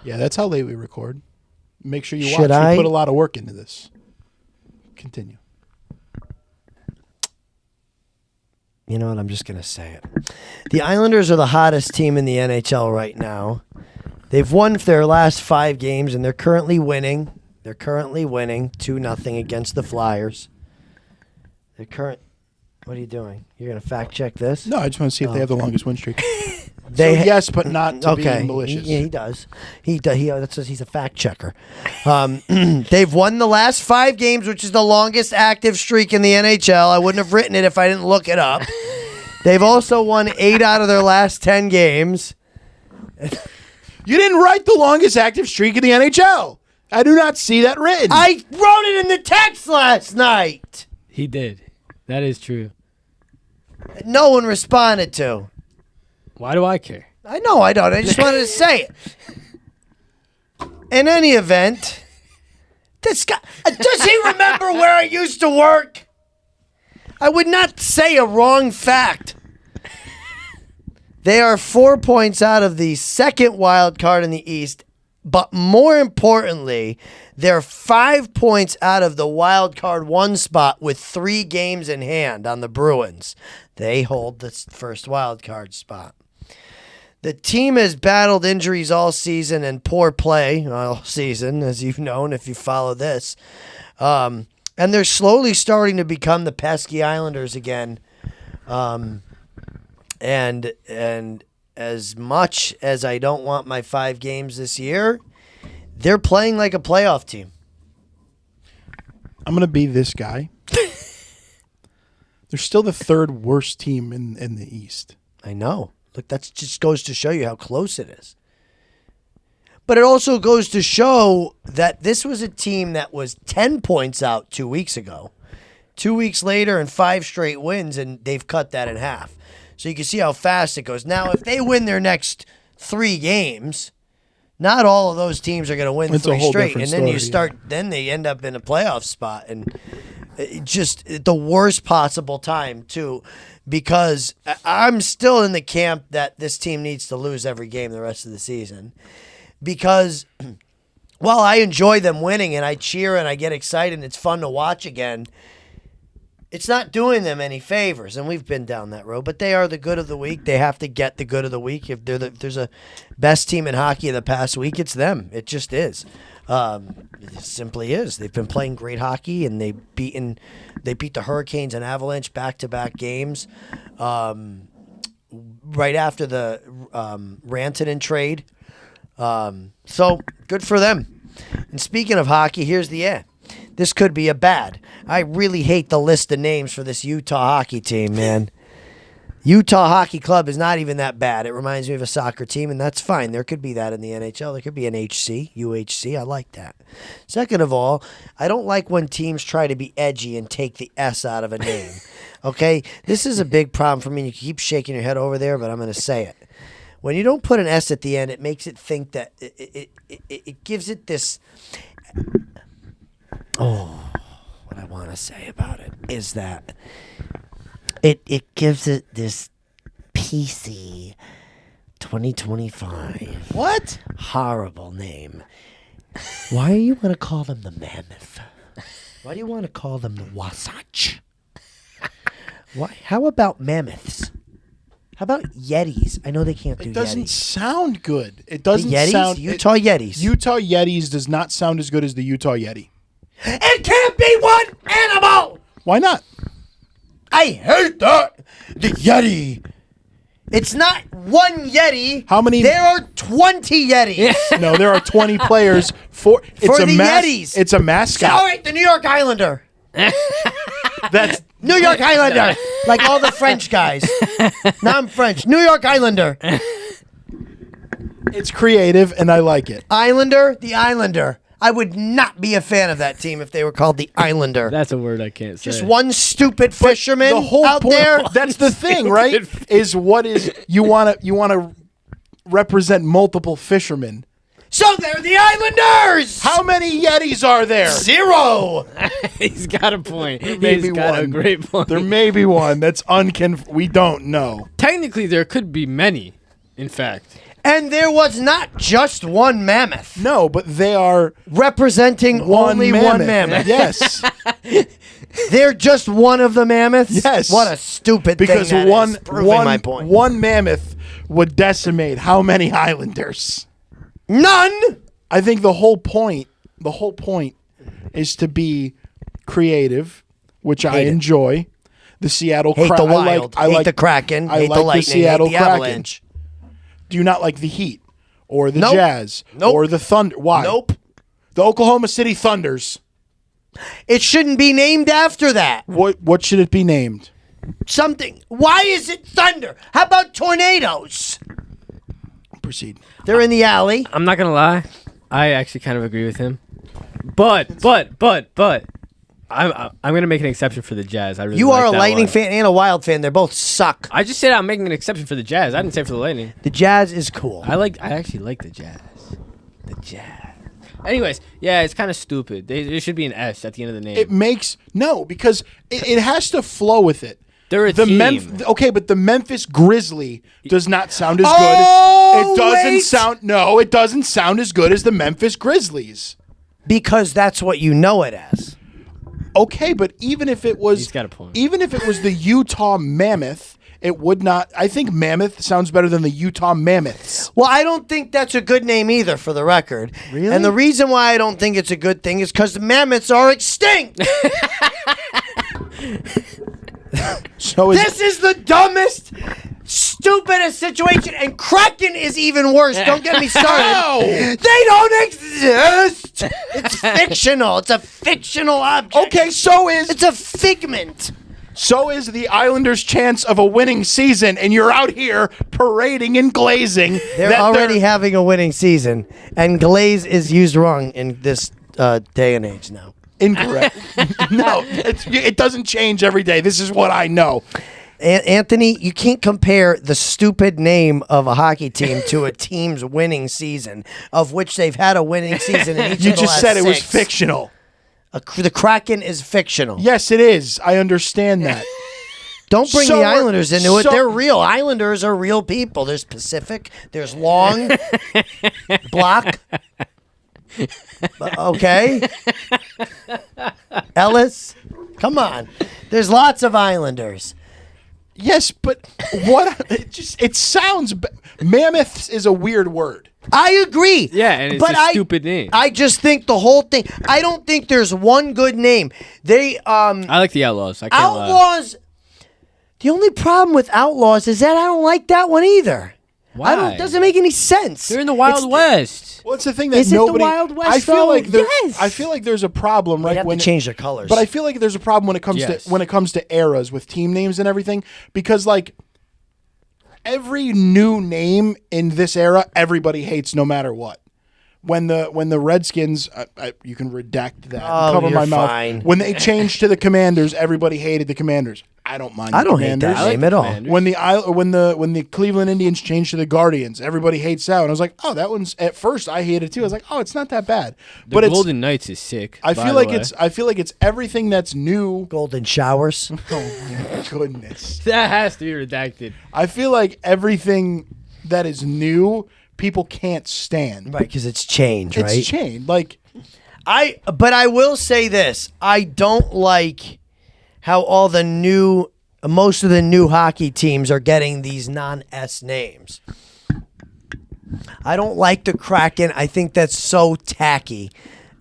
Speaker 2: Yeah, that's how late we record. Make sure you
Speaker 1: Should
Speaker 2: watch.
Speaker 1: I?
Speaker 2: We put a lot of work into this. Continue.
Speaker 1: You know what? I'm just going to say it. The Islanders are the hottest team in the NHL right now. They've won their last 5 games, and they're currently winning. They're currently winning 2-0 against the Flyers. What are you doing? You're going to fact check this?
Speaker 2: No, I just want to see if they have the longest win streak.
Speaker 1: They
Speaker 2: yes, but not to
Speaker 1: okay.
Speaker 2: be malicious.
Speaker 1: Yeah, he does. He does. He's a fact checker. They've won the last 5 games, which is the longest active streak in the NHL. I wouldn't have written it if I didn't look it up. They've also won 8 out of their last 10 games.
Speaker 2: You didn't write the longest active streak in the NHL. I do not see that written.
Speaker 1: I wrote it in the text last night.
Speaker 3: He did. That is true.
Speaker 1: No one responded to.
Speaker 3: Why do I care?
Speaker 1: I know I don't. I just wanted to say it. In any event, this guy, does he remember where I used to work? I would not say a wrong fact. They are 4 points out of the second wild card in the East, but more importantly, they're 5 points out of the wild card 1 spot with 3 games in hand on the Bruins. They hold the first wild card spot. The team has battled injuries all season and poor play all season, as you've known if you follow this. And they're slowly starting to become the pesky Islanders again. And as much as I don't want my 5 games this year, they're playing like a playoff team.
Speaker 2: I'm going to be this guy. They're still the 3rd worst team in the East.
Speaker 1: I know. Look, that just goes to show you how close it is. But it also goes to show that this was a team that was 10 points out 2 weeks ago. 2 weeks later and 5 straight wins, and they've cut that in half. So you can see how fast it goes. Now, if they win their next 3 games, not all of those teams are going to win
Speaker 2: It's a
Speaker 1: 3
Speaker 2: whole
Speaker 1: straight. And
Speaker 2: different
Speaker 1: then
Speaker 2: story,
Speaker 1: then they end up in a playoff spot. And just the worst possible time, too, because I'm still in the camp that this team needs to lose every game the rest of the season. Because while I enjoy them winning and I cheer and I get excited and it's fun to watch again, it's not doing them any favors, and we've been down that road. But they are the good of the week. They have to get the good of the week. If there's a best team in hockey of the past week, it's them. It just is. It simply is. They've been playing great hockey, and they beat the Hurricanes and Avalanche back-to-back games. Right after the Rantanen trade. So good for them. And speaking of hockey, here's the this could be a bad. I really hate the list of names for this Utah hockey team, man. Utah Hockey Club is not even that bad. It reminds me of a soccer team, and that's fine. There could be that in the NHL. There could be an UHC. I like that. Second of all, I don't like when teams try to be edgy and take the S out of a name. Okay? This is a big problem for me. You keep shaking your head over there, but I'm going to say it. When you don't put an S at the end, it makes it think that it gives it this... Oh, what I want to say about it is that it gives it this PC 2025.
Speaker 2: What?
Speaker 1: Horrible name. Why do you want to call them the Mammoth? Why do you want to call them the Wasatch? Why? How about Mammoths? How about Yetis? I know they can't do
Speaker 2: It doesn't
Speaker 1: Yetis.
Speaker 2: sound good. It doesn't
Speaker 1: The Yetis?
Speaker 2: sound...
Speaker 1: Utah Yetis.
Speaker 2: Utah Yetis does not sound as good as the Utah Yeti.
Speaker 1: It can't be one animal!
Speaker 2: Why not?
Speaker 1: I hate that! The Yeti. It's not one Yeti.
Speaker 2: How many-
Speaker 1: There are 20 Yetis.
Speaker 2: No, there are 20 players for it's
Speaker 1: For
Speaker 2: a
Speaker 1: the Yetis.
Speaker 2: It's a mascot.
Speaker 1: All right, the New York Islander.
Speaker 2: That's
Speaker 1: New York Islander. Like all the French guys. Now I'm French. New York Islander.
Speaker 2: it's creative and I like it.
Speaker 1: Islander, the Islander. I would not be a fan of that team if they were called the Islander.
Speaker 3: That's a word I can't say.
Speaker 1: Just one stupid fisherman
Speaker 2: The whole
Speaker 1: out
Speaker 2: point,
Speaker 1: there.
Speaker 2: That's the thing, right? Is you want to represent multiple fishermen.
Speaker 1: So they're the Islanders.
Speaker 2: How many Yetis are there?
Speaker 1: 0.
Speaker 3: He's got a point.
Speaker 2: Maybe
Speaker 3: He's got a
Speaker 2: one.
Speaker 3: great point.
Speaker 2: There may be one that's we don't know.
Speaker 3: Technically, there could be many, in fact.
Speaker 1: And there was not just one mammoth
Speaker 2: No, but they are
Speaker 1: representing only one mammoth.
Speaker 2: Yes,
Speaker 1: They're just one of the mammoths?
Speaker 2: Yes.
Speaker 1: What a stupid
Speaker 2: because
Speaker 1: thing that is, proving my point.
Speaker 2: one mammoth would decimate how many Islanders?
Speaker 1: None.
Speaker 2: I think the whole point is to be creative, which I
Speaker 1: Hate it.
Speaker 2: enjoy. The Seattle
Speaker 1: Hate
Speaker 2: Kraken.
Speaker 1: the Wild.
Speaker 2: I
Speaker 1: hate
Speaker 2: like
Speaker 1: the Kraken.
Speaker 2: I
Speaker 1: hate
Speaker 2: like
Speaker 1: the Lightning.
Speaker 2: Seattle
Speaker 1: hate the
Speaker 2: Kraken.
Speaker 1: Avalanche.
Speaker 2: Do you not like the Heat or the
Speaker 1: Nope.
Speaker 2: Jazz
Speaker 1: Nope.
Speaker 2: or the Thunder? Why?
Speaker 1: Nope.
Speaker 2: The Oklahoma City Thunders.
Speaker 1: It shouldn't be named after that.
Speaker 2: What should it be named?
Speaker 1: Something. Why is it thunder? How about tornadoes?
Speaker 2: Proceed.
Speaker 1: They're in the alley.
Speaker 3: I'm not gonna lie. I actually kind of agree with him. But I'm gonna make an exception for the Jazz. I really
Speaker 1: You
Speaker 3: like
Speaker 1: are a
Speaker 3: that
Speaker 1: Lightning
Speaker 3: one.
Speaker 1: fan and a Wild fan. They both suck.
Speaker 3: I just said I'm making an exception for the Jazz. I didn't say for the Lightning.
Speaker 1: The Jazz is cool.
Speaker 3: I actually like the Jazz. The Jazz. Anyways, yeah, it's kind of stupid. There should be an S at the end of the name.
Speaker 2: It makes because it has to flow with it.
Speaker 3: They're a team.
Speaker 2: Okay, but the Memphis Grizzly does not sound as
Speaker 1: Oh,
Speaker 2: good. It doesn't
Speaker 1: wait.
Speaker 2: sound. No, it doesn't sound as good as the Memphis Grizzlies.
Speaker 1: Because that's what you know it as.
Speaker 2: Okay, but even if it was,
Speaker 3: He's got a point.
Speaker 2: Even if it was the Utah Mammoth, it would not. I think Mammoth sounds better than the Utah Mammoths.
Speaker 1: Well, I don't think that's a good name either, for the record.
Speaker 2: Really?
Speaker 1: And the reason why I don't think it's a good thing is because the mammoths are extinct.
Speaker 2: So is,
Speaker 1: This is the dumbest, stupidest situation, and Kraken is even worse. Don't get me started.
Speaker 2: How?
Speaker 1: They don't exist. It's fictional. It's a fictional object.
Speaker 2: okay,
Speaker 1: It's a figment.
Speaker 2: so is the Islanders' chance of a winning season, and you're out here parading and glazing.
Speaker 1: They're
Speaker 2: that
Speaker 1: already having a winning season, and glaze is used wrong in this day and age now.
Speaker 2: incorrect. No, it doesn't change every day. This is what I know.
Speaker 1: Anthony, you can't compare the stupid name of a hockey team to a team's winning season, of which they've had a winning season in each
Speaker 2: You
Speaker 1: of the
Speaker 2: just
Speaker 1: last
Speaker 2: said it was
Speaker 1: 6.
Speaker 2: fictional.
Speaker 1: The Kraken is fictional.
Speaker 2: Yes, it is. I understand that.
Speaker 1: Don't bring
Speaker 2: So
Speaker 1: the
Speaker 2: we're-
Speaker 1: Islanders into it.
Speaker 2: so-
Speaker 1: They're real. Islanders are real people. There's Pacific. There's Long. Block. Okay. Ellis. Come on. There's lots of Islanders.
Speaker 2: Yes, but what? It sounds. Mammoths is a weird word.
Speaker 1: I agree.
Speaker 3: Yeah, and it's
Speaker 1: but
Speaker 3: a stupid name.
Speaker 1: I just think the whole thing. I don't think there's one good name. They
Speaker 3: I like the Outlaws. I can't lie.
Speaker 1: Outlaws. The only problem with Outlaws is that I don't like that one either.
Speaker 3: Why?
Speaker 1: It doesn't make any sense.
Speaker 3: They're in the Wild
Speaker 1: It's-
Speaker 3: West.
Speaker 2: Well, it's the thing that
Speaker 1: Is it the
Speaker 2: nobody.
Speaker 1: Wild West,
Speaker 2: I feel
Speaker 1: though?
Speaker 2: like there.
Speaker 1: Yes.
Speaker 2: I feel like there's a problem,
Speaker 1: They
Speaker 2: right?
Speaker 1: have to change their colors.
Speaker 2: But I feel like there's a problem when it comes
Speaker 3: Yes.
Speaker 2: to eras with team names and everything, because like every new name in this era, everybody hates no matter what. When the Redskins, you can redact that.
Speaker 1: Oh,
Speaker 2: cover my
Speaker 1: you're
Speaker 2: mouth.
Speaker 1: fine.
Speaker 2: When they changed to the Commanders, everybody hated the Commanders. I don't mind.
Speaker 1: I
Speaker 2: the
Speaker 1: don't hate
Speaker 2: Commanders.
Speaker 1: that
Speaker 3: I like
Speaker 1: name
Speaker 3: the
Speaker 1: at all.
Speaker 3: Commanders.
Speaker 2: When the Cleveland Indians changed to the Guardians, everybody hates that. And I was like, oh, that one's at first I hated it too. I was like, oh, it's not that bad.
Speaker 3: The
Speaker 2: But it's
Speaker 3: Golden Knights is sick.
Speaker 2: I
Speaker 3: by
Speaker 2: feel
Speaker 3: the
Speaker 2: like
Speaker 3: way.
Speaker 2: it's everything that's new.
Speaker 1: Golden showers.
Speaker 2: Oh my goodness.
Speaker 3: that has to be redacted.
Speaker 2: I feel like everything that is new, people can't stand.
Speaker 1: Right, because it's change, right?
Speaker 2: It's changed. Like
Speaker 1: But I will say this: I don't like how most of the new hockey teams are getting these non-S names. I don't like the Kraken. I think that's so tacky.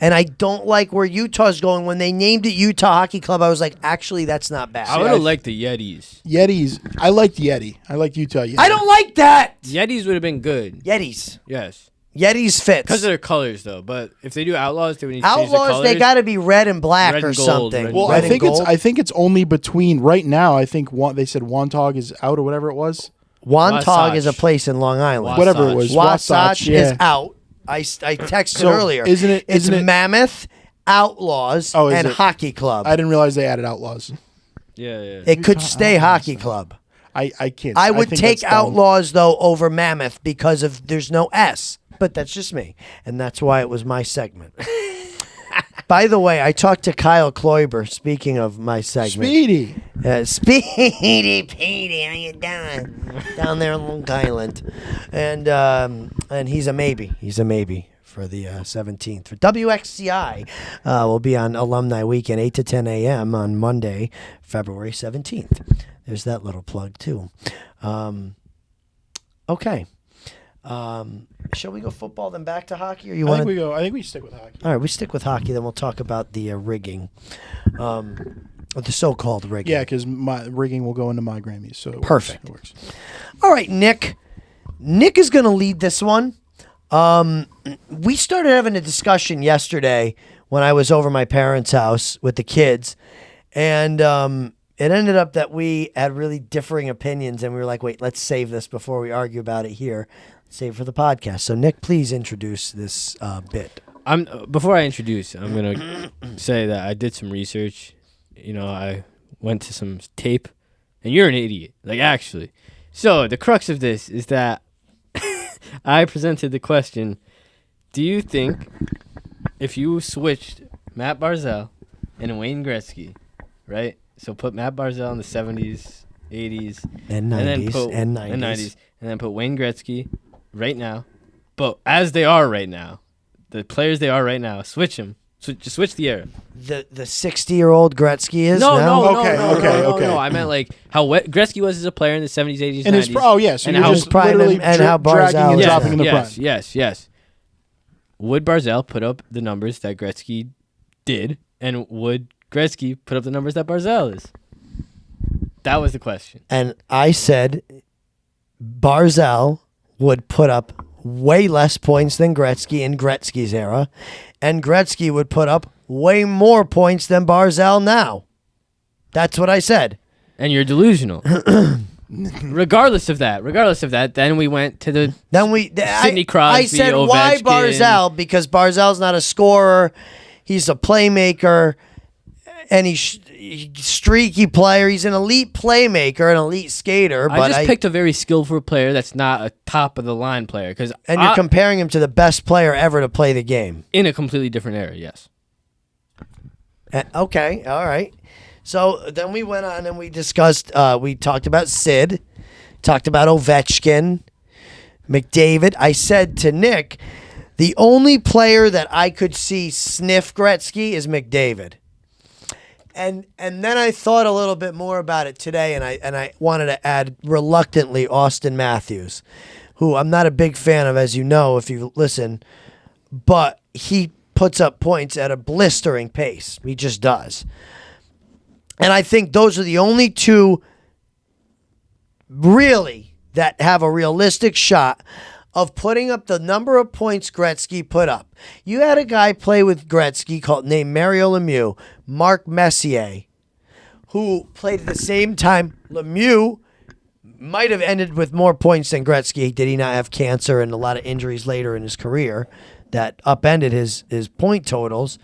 Speaker 1: And I don't like where Utah's going. When they named it Utah Hockey Club, I was like, actually, that's not bad.
Speaker 3: I would have liked the Yetis.
Speaker 2: Yetis. I liked Yeti. I liked Utah Yeti.
Speaker 1: I don't like that.
Speaker 3: Yetis would have been good.
Speaker 1: Yetis.
Speaker 3: Yes.
Speaker 1: Yetis fits.
Speaker 3: Because of their colors, though. But if they do Outlaws, they would need to change the
Speaker 1: Outlaws,
Speaker 3: colors.
Speaker 1: they got to be red and black
Speaker 3: Red
Speaker 1: or
Speaker 3: and gold,
Speaker 1: something.
Speaker 3: red
Speaker 2: Well,
Speaker 1: Red
Speaker 2: I
Speaker 1: and
Speaker 2: think
Speaker 1: gold.
Speaker 2: I think it's only between right now. I think they said Wantagh is out or whatever it was.
Speaker 1: Wantagh is a
Speaker 3: Wasatch.
Speaker 1: place in Long Island.
Speaker 2: Whatever it was.
Speaker 1: Wasatch
Speaker 2: yeah.
Speaker 1: is out. I texted
Speaker 2: So,
Speaker 1: earlier.
Speaker 2: isn't it-
Speaker 1: It's
Speaker 2: isn't it-
Speaker 1: Mammoth, Outlaws,
Speaker 2: Oh, is
Speaker 1: and
Speaker 2: it?
Speaker 1: Hockey Club.
Speaker 2: I didn't realize they added Outlaws.
Speaker 3: Yeah.
Speaker 1: It could stay Hockey Club.
Speaker 2: I can't.
Speaker 1: I would
Speaker 2: think
Speaker 1: take
Speaker 2: that's dumb.
Speaker 1: Outlaws though over Mammoth because of there's no S. But that's just me, and that's why it was my segment. By the way, I talked to Kyle Kloiber. Speaking of my segment,
Speaker 2: Speedy.
Speaker 1: Speedy Petey, how you doing? Down there in Long Island, and he's a maybe. He's a maybe for the 17th. For WXCI will be on Alumni Weekend, 8 to 10 a.m. on Monday, February 17th. There's that little plug too. Okay. Shall we go football then back to hockey, or you
Speaker 2: I
Speaker 1: want
Speaker 2: think
Speaker 1: to?
Speaker 2: we go. I think we stick with hockey.
Speaker 1: All right, we stick with hockey. Then we'll talk about the rigging, the so-called rigging.
Speaker 2: Yeah, because my rigging will go into my Grammys. So it
Speaker 1: Perfect.
Speaker 2: Works.
Speaker 1: All right, Nick. Nick is going to lead this one. We started having a discussion yesterday when I was over my parents' house with the kids, and it ended up that we had really differing opinions, and we were like, wait, let's save this before we argue about it here. Save for the podcast. So, Nick, please introduce this bit.
Speaker 3: Before I introduce, I'm gonna say that I did some research. I went to some tape, and you're an idiot, like actually. So the crux of this is that I presented the question: do you think if you switched Matt Barzal and Wayne Gretzky, right? So put Matt Barzal in the 70s, 80s,
Speaker 1: And 90s, and 90s.
Speaker 3: and then put Wayne Gretzky right now, but as they are right now, the players they are right now, switch them. Just switch the era.
Speaker 1: The 60-year-old Gretzky is
Speaker 3: No.
Speaker 2: Okay.
Speaker 3: I meant like how Gretzky was as a player in the 70s, 80s,
Speaker 2: And
Speaker 3: 90s.
Speaker 2: his so
Speaker 3: and
Speaker 2: you're
Speaker 3: how
Speaker 2: just
Speaker 1: prime
Speaker 2: literally
Speaker 1: and how
Speaker 2: dragging
Speaker 1: Barzal
Speaker 2: and
Speaker 1: is
Speaker 2: dropping in the prime.
Speaker 3: Yes. Would Barzal put up the numbers that Gretzky did, and would Gretzky put up the numbers that Barzal is? That was the question.
Speaker 1: And I said Barzal would put up way less points than Gretzky in Gretzky's era, and Gretzky would put up way more points than Barzal now. That's what I said.
Speaker 3: And you're delusional. Regardless of that, then we went to the Sidney Crosby,
Speaker 1: I said, why
Speaker 3: Ovechkin.
Speaker 1: Barzal? Because Barzal's not a scorer. He's a playmaker, and he's streaky player. He's an elite playmaker, an elite skater.
Speaker 3: I just picked a very skillful player that's not a top of the line player,
Speaker 1: and you're comparing him to the best player ever to play the game.
Speaker 3: In a completely different era, yes.
Speaker 1: Okay, all right. So then we went on and we discussed, we talked about Sid, talked about Ovechkin, McDavid. I said to Nick, the only player that I could see sniff Gretzky is McDavid. And then I thought a little bit more about it today, and I wanted to add reluctantly Austin Matthews, who I'm not a big fan of, as you know, if you listen, but he puts up points at a blistering pace. He just does. And I think those are the only two really that have a realistic shot of putting up the number of points Gretzky put up. You had a guy play with Gretzky named Mario Lemieux, Mark Messier, who played at the same time. Lemieux might have ended with more points than Gretzky. Did he not have cancer and a lot of injuries later in his career that upended his point totals?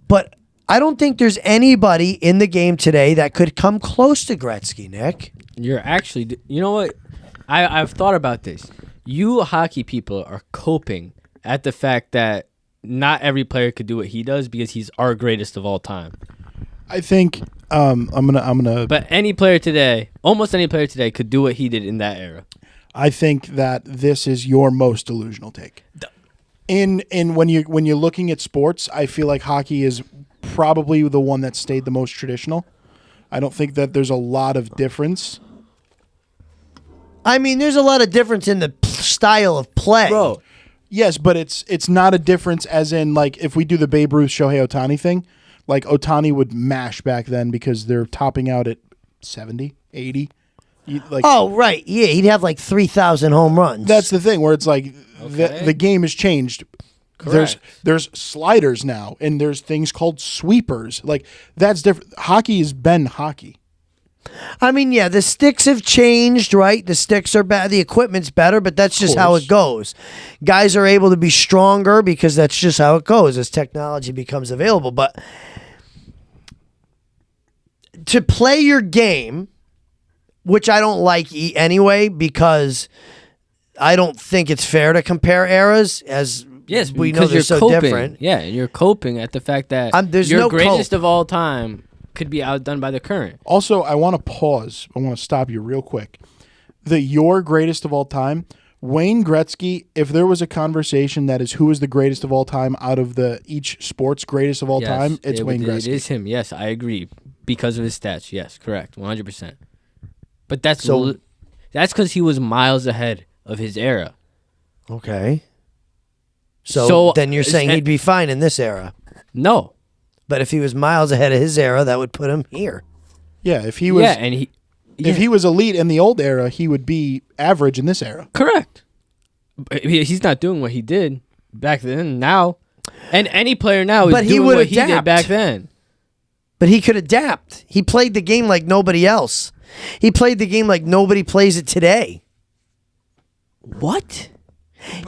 Speaker 1: But I don't think there's anybody in the game today that could come close to Gretzky, Nick.
Speaker 3: You're actually, you know what? I've thought about this. You hockey people are coping at the fact that not every player could do what he does because he's our greatest of all time.
Speaker 2: I think I'm gonna.
Speaker 3: But any player today, almost any player today, could do what he did in that era.
Speaker 2: I think that this is your most delusional take. In when you're looking at sports, I feel like hockey is probably the one that stayed the most traditional. I don't think that there's a lot of difference.
Speaker 1: I mean, there's a lot of difference in the style of play.
Speaker 3: Bro,
Speaker 2: Yes, but it's not a difference as in, like, if we do the Babe Ruth Shohei Ohtani thing, like Ohtani would mash back then because they're topping out at 70, 80.
Speaker 1: Oh, right. Yeah, he'd have like 3,000 home runs.
Speaker 2: That's the thing where it's like
Speaker 3: Okay.
Speaker 2: the game has changed.
Speaker 3: Correct.
Speaker 2: There's sliders now, and there's things called sweepers. Like, that's different. Hockey has been hockey.
Speaker 1: I mean, yeah, the sticks have changed, right? The sticks are bad. The equipment's better, but that's just how it goes. Guys are able to be stronger because that's just how it goes as technology becomes available. But to play your game, which I don't like anyway, because I don't think it's fair to compare eras, as
Speaker 3: yes,
Speaker 1: we know
Speaker 3: because
Speaker 1: they're
Speaker 3: you're
Speaker 1: so
Speaker 3: coping.
Speaker 1: different.
Speaker 3: Yeah, you're coping at the fact that
Speaker 1: There's
Speaker 3: your
Speaker 1: no
Speaker 3: greatest
Speaker 1: cope.
Speaker 3: of all time could be outdone by the current.
Speaker 2: Also, I want to pause. I want to stop you real quick. Your greatest of all time, Wayne Gretzky, if there was a conversation that is who is the greatest of all time out of each sport's greatest of all time, it's Wayne Gretzky.
Speaker 3: It is him. Yes, I agree. Because of his stats. Yes, correct. 100%. But that's because he was miles ahead of his era.
Speaker 1: Okay. So then you're saying he'd be fine in this era.
Speaker 3: No.
Speaker 1: But if he was miles ahead of his era, that would put him here.
Speaker 2: Yeah, if he was.
Speaker 3: Yeah, and
Speaker 2: If he was elite in the old era, he would be average in this era.
Speaker 3: Correct. But he's not doing what he did back then. Now, and any player now is
Speaker 1: But he
Speaker 3: doing
Speaker 1: would
Speaker 3: what he did
Speaker 1: adapt.
Speaker 3: back then.
Speaker 1: But he could adapt. He played the game like nobody else. He played the game like nobody plays it today.
Speaker 3: What?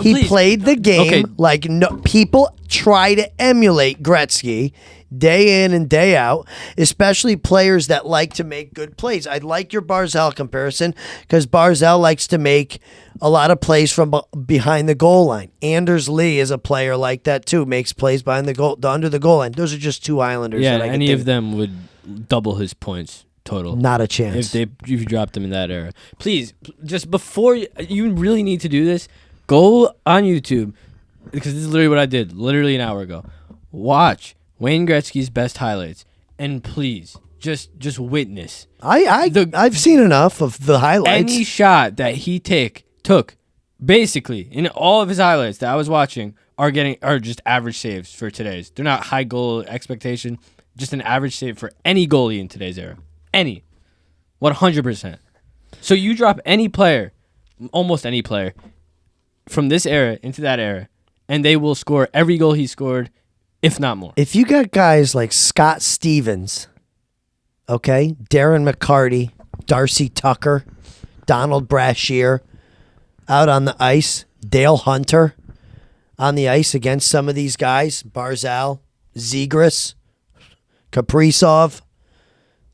Speaker 1: He
Speaker 3: Please.
Speaker 1: played the game
Speaker 3: Okay.
Speaker 1: like people try to emulate Gretzky day in and day out, especially players that like to make good plays. I like your Barzal comparison because Barzal likes to make a lot of plays from behind the goal line. Anders Lee is a player like that too, makes plays behind the goal, under the goal line. Those are just two Islanders.
Speaker 3: Yeah,
Speaker 1: that I can
Speaker 3: any
Speaker 1: think
Speaker 3: of them would double his points total.
Speaker 1: Not a chance.
Speaker 3: if you dropped them in that era. Please, just before you really need to do this, go on YouTube because this is literally what I did literally an hour ago. Watch Wayne Gretzky's best highlights and please just witness
Speaker 1: I've seen enough of the highlights.
Speaker 3: any shot that he took basically in all of his highlights that I was watching are just average saves for today's. They're not high goal expectation, just an average save for any goalie in today's era. Any. 100%. So you drop any player, almost any player, from this era into that era, and they will score every goal he scored, if not more.
Speaker 1: If you got guys like Scott Stevens, okay, Darren McCarty, Darcy Tucker, Donald Brashear out on the ice, Dale Hunter on the ice against some of these guys, Barzal, Zegras, Kaprizov,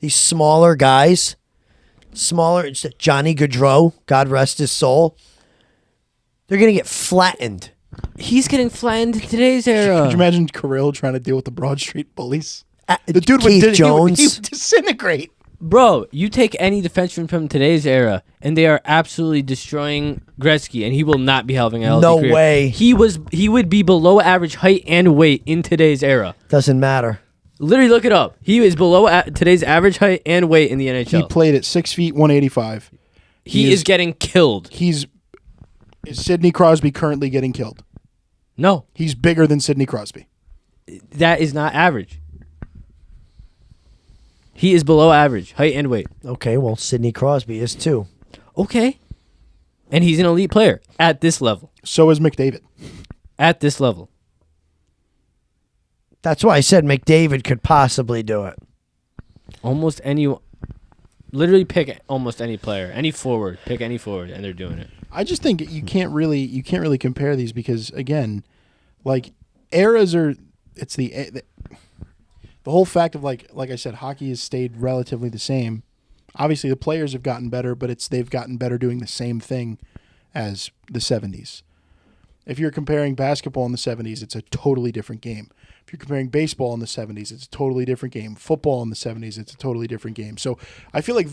Speaker 1: these smaller guys, Johnny Gaudreau, God rest his soul, they're going to get flattened.
Speaker 3: He's getting flattened in today's era.
Speaker 2: Could you imagine Kirill trying to deal with the Broad Street bullies? The dude
Speaker 1: Keith
Speaker 2: would
Speaker 1: Jones.
Speaker 2: he would disintegrate.
Speaker 3: Bro, you take any defenseman from today's era, and they are absolutely destroying Gretzky, and he will not be having a healthy
Speaker 1: No
Speaker 3: career.
Speaker 1: way.
Speaker 3: He would be below average height and weight in today's era.
Speaker 1: Doesn't matter.
Speaker 3: Literally, look it up. He is below today's average height and weight in the
Speaker 2: He
Speaker 3: NHL.
Speaker 2: played at 6 feet 185.
Speaker 3: He is getting killed.
Speaker 2: Is Sidney Crosby currently getting killed?
Speaker 3: No,
Speaker 2: He's bigger than Sidney Crosby.
Speaker 3: that is not average. He is below average height and weight.
Speaker 1: Okay, well, Sidney Crosby is too.
Speaker 3: Okay, and he's an elite player at this level.
Speaker 2: So is McDavid.
Speaker 3: At this level.
Speaker 1: That's why I said McDavid could possibly do it.
Speaker 3: Almost any, literally pick almost any player, any forward, pick any forward, and they're doing it.
Speaker 2: I just think you can't really compare these because again, like eras are it's the whole fact of like I said, hockey has stayed relatively the same. Obviously, the players have gotten better, but they've gotten better doing the same thing as the 70s. If you're comparing basketball in the 70s, it's a totally different game. If you're comparing baseball in the 70s, it's a totally different game. Football in the 70s, it's a totally different game. So I feel like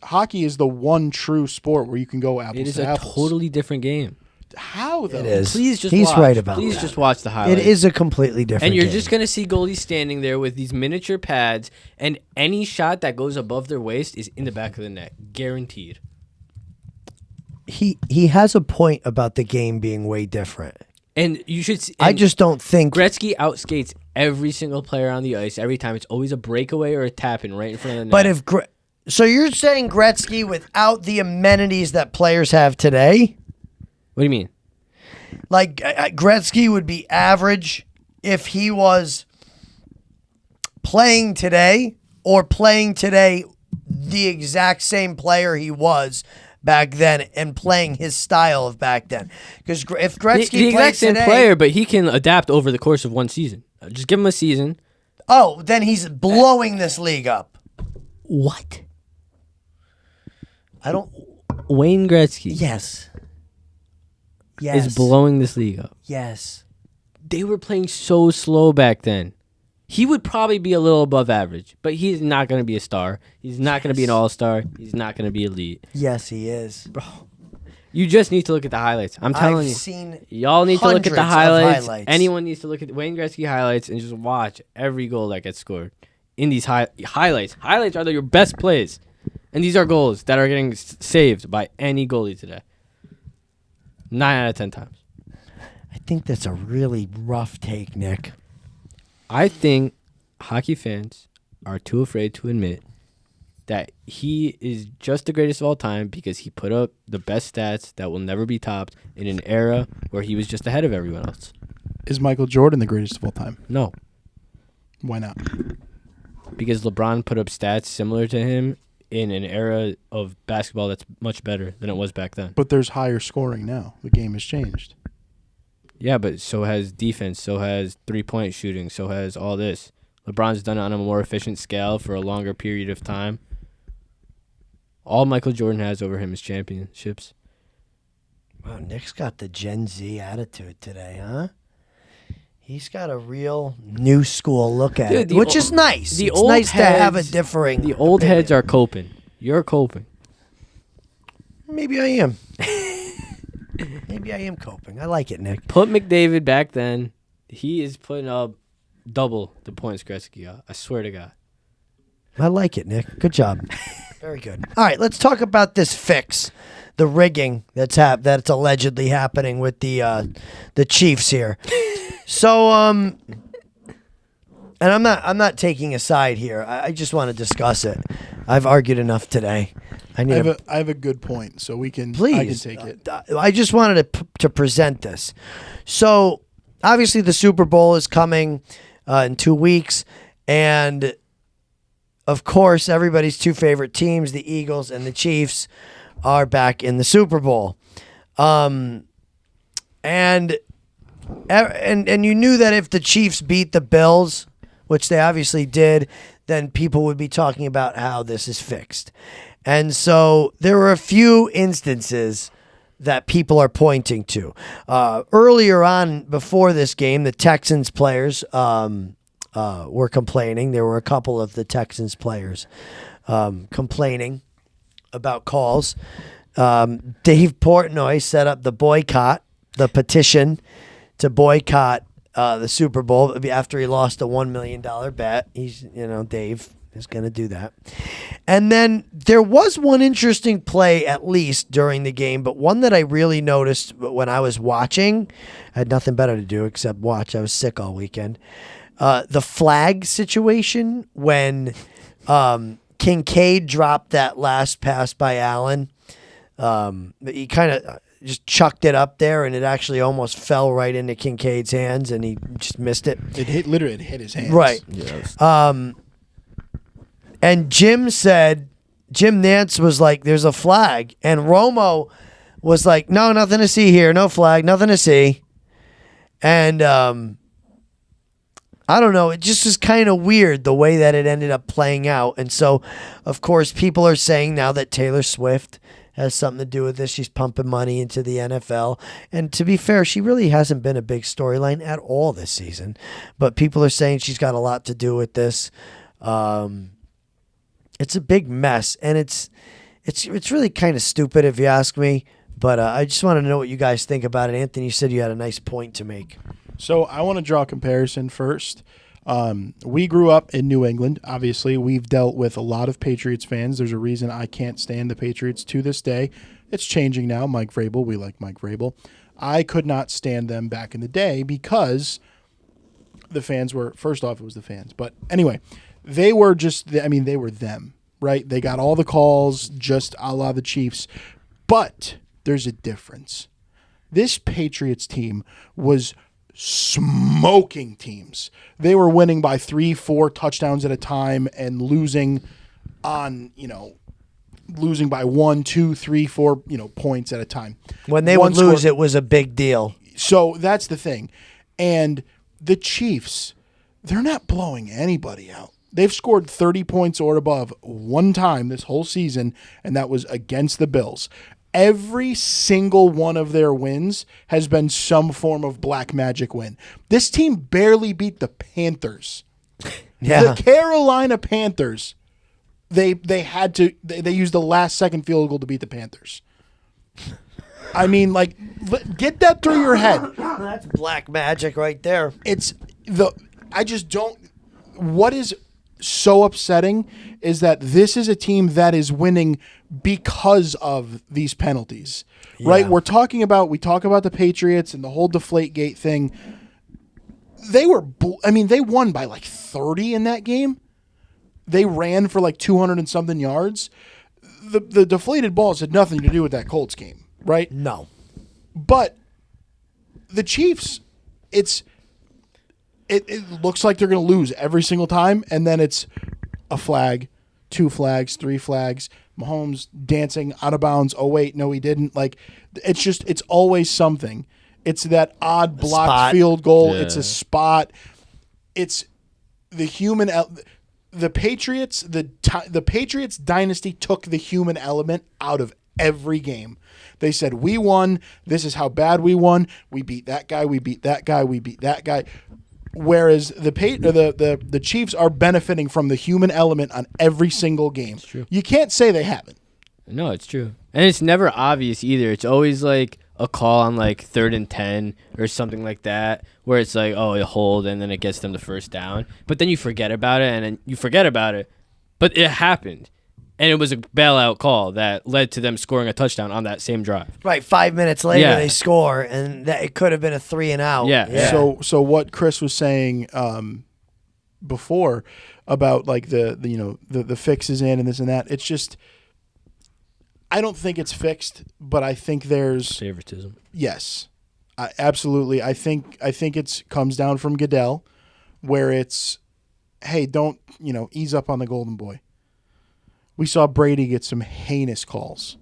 Speaker 2: hockey is the one true sport where you can go apples
Speaker 3: It is
Speaker 2: to
Speaker 3: a
Speaker 2: apples.
Speaker 3: totally different game.
Speaker 2: How though?
Speaker 1: It is.
Speaker 3: Please just
Speaker 1: He's
Speaker 3: watch.
Speaker 1: right about
Speaker 3: Please
Speaker 1: that.
Speaker 3: just watch the highlights.
Speaker 1: It is a completely different
Speaker 3: And you're
Speaker 1: game.
Speaker 3: just going to see goalies standing there with these miniature pads, and any shot that goes above their waist is in the back of the net. Guaranteed.
Speaker 1: He has a point about the game being way different.
Speaker 3: And you should see.
Speaker 1: I just don't think
Speaker 3: Gretzky outskates every single player on the ice every time. It's always a breakaway or a tap in right in front of the net.
Speaker 1: But if so you're saying Gretzky without the amenities that players have today?
Speaker 3: What do you mean?
Speaker 1: Like Gretzky would be average if he was playing today or playing today the exact same player he was back then and playing his style of back then. Because if Gretzky
Speaker 3: The exact
Speaker 1: played
Speaker 3: same
Speaker 1: today,
Speaker 3: player, but he can adapt over the course of one season. Just give him a season.
Speaker 1: oh, then he's blowing this league up.
Speaker 3: What?
Speaker 1: I don't.
Speaker 3: Wayne Gretzky
Speaker 1: Yes. Yes.
Speaker 3: is blowing this league up.
Speaker 1: Yes.
Speaker 3: They were playing so slow back then. He would probably be a little above average, but he's not going to be a star. He's not going to be an all-star. He's not going to be elite.
Speaker 1: Yes, he is.
Speaker 3: You just need to look at the highlights. I'm telling
Speaker 1: I've
Speaker 3: you.
Speaker 1: seen
Speaker 3: Y'all need to look at the
Speaker 1: hundreds of
Speaker 3: highlights. Anyone needs to look at Wayne Gretzky highlights and just watch every goal that gets scored in these highlights. Highlights are your best plays. And these are goals that are getting saved by any goalie today. 9 out of 10 times.
Speaker 1: I think that's a really rough take, Nick.
Speaker 3: I think hockey fans are too afraid to admit that he is just the greatest of all time because he put up the best stats that will never be topped in an era where he was just ahead of everyone else.
Speaker 2: Is Michael Jordan the greatest of all time?
Speaker 3: No,
Speaker 2: Why not?
Speaker 3: because LeBron put up stats similar to him in an era of basketball that's much better than it was back then.
Speaker 2: But there's higher scoring now. The game has changed.
Speaker 3: Yeah, but so has defense, so has three-point shooting, so has all this. LeBron's done it on a more efficient scale for a longer period of time. All Michael Jordan has over him is championships.
Speaker 1: Wow, Nick's got the Gen Z attitude today, huh? He's got a real new school look at
Speaker 3: Dude,
Speaker 1: it, which is nice.
Speaker 3: the
Speaker 1: It's
Speaker 3: old
Speaker 1: nice to have a
Speaker 3: heads-
Speaker 1: differing.
Speaker 3: The old
Speaker 1: opinion.
Speaker 3: heads are coping. You're coping.
Speaker 1: Maybe I am. Maybe I am coping. I like it, Nick.
Speaker 3: Put McDavid back then. He is putting up double the points Gretzky got. I swear to God.
Speaker 1: I like it, Nick. Good job. Very good. All right, let's talk about this fix, the rigging that's allegedly happening with the Chiefs here. So, and I'm not taking a side here. I just want to discuss it. I've argued enough today. I
Speaker 2: I have a good point, so we can.
Speaker 1: please.
Speaker 2: I can take it.
Speaker 1: I just wanted to present this. So, obviously, the Super Bowl is coming in 2 weeks, and of course, everybody's two favorite teams, the Eagles and the Chiefs, are back in the Super Bowl. And you knew that if the Chiefs beat the Bills, which they obviously did, then people would be talking about how this is fixed. And so there were a few instances that people are pointing to. Earlier on, before this game, the Texans players were complaining. There were a couple of the Texans players complaining about calls. Dave Portnoy set up the petition to boycott the Super Bowl after he lost a $1 million bet. Dave is going to do that. And then there was one interesting play, at least during the game, but one that I really noticed when I was watching. I had nothing better to do except watch. I was sick all weekend. The flag situation when Kincaid dropped that last pass by Allen. He kind of just chucked it up there, and it actually almost fell right into Kincaid's hands, and he just missed it.
Speaker 2: It hit his hands.
Speaker 1: Right. And Jim Nantz was like, there's a flag. And Romo was like, no, nothing to see here. No flag, nothing to see. And I don't know. It just was kind of weird the way that it ended up playing out. And so, of course, people are saying now that Taylor Swift has something to do with this. She's pumping money into the NFL. And to be fair, she really hasn't been a big storyline at all this season. But people are saying she's got a lot to do with this. It's a big mess, and it's really kind of stupid if you ask me. But I just want to know what you guys think about it. Anthony, you said you had a nice point to make.
Speaker 2: So I want to draw a comparison first. We grew up in New England. Obviously, we've dealt with a lot of Patriots fans. There's a reason I can't stand the Patriots to this day. It's changing now. Mike Vrabel, we like Mike Vrabel. I could not stand them back in the day because the fans were, first off, it was the fans. But anyway, they were they were them, right? They got all the calls, just a la the Chiefs. But there's a difference. This Patriots team was smoking teams. They were winning by 3-4 touchdowns at a time and losing by 1, 2, 3, 4, points at a time.
Speaker 1: When they would lose, it was a big deal.
Speaker 2: So that's the thing. And the Chiefs, they're not blowing anybody out. They've scored 30 points or above one time this whole season, and that was against the Bills. Every single one of their wins has been some form of black magic win. This team barely beat the Panthers.
Speaker 1: Yeah.
Speaker 2: The Carolina Panthers, they used the last second field goal to beat the Panthers. I mean, get that through your head.
Speaker 1: That's black magic right there.
Speaker 2: What is so upsetting is that this is a team that is winning because of these penalties, right? We talk about the Patriots and the whole Deflategate thing. They won by 30 in that game. they ran for like 200 and something yards. The deflated balls had nothing to do with that Colts game, right?
Speaker 1: No.
Speaker 2: But the Chiefs, it looks like they're going to lose every single time, and then it's a flag, 2 flags, 3 flags, Mahomes dancing out of bounds. Oh, wait, no, he didn't. Like, it's always something. It's that odd blocked
Speaker 1: spot.
Speaker 2: field goal.
Speaker 3: Yeah.
Speaker 2: It's a spot. It's the human. The Patriots, the Patriots dynasty took the human element out of every game. They said, we won. This is how bad we won. We beat that guy. We beat that guy. We beat that guy. Whereas the Chiefs are benefiting from the human element on every single game.
Speaker 3: true.
Speaker 2: You can't say they haven't.
Speaker 3: No, it's true. And it's never obvious either. It's always like a call on like 3rd and 10 or something like that, where it's like, oh, a hold, and then it gets them the first down. But then you forget about it, and then you forget about it. But it happened. And it was a bailout call that led to them scoring a touchdown on that same drive.
Speaker 1: Right, 5 minutes later
Speaker 3: Yeah.
Speaker 1: they score, and it could have been a 3 and out.
Speaker 3: Yeah.
Speaker 2: So what Chris was saying before about like the fixes in and this and that, it's just, I don't think it's fixed, but I think there's
Speaker 3: Favoritism.
Speaker 2: yes, absolutely. I think it's comes down from Goodell, where it's, hey, don't ease up on the golden boy. We saw Brady get some heinous calls,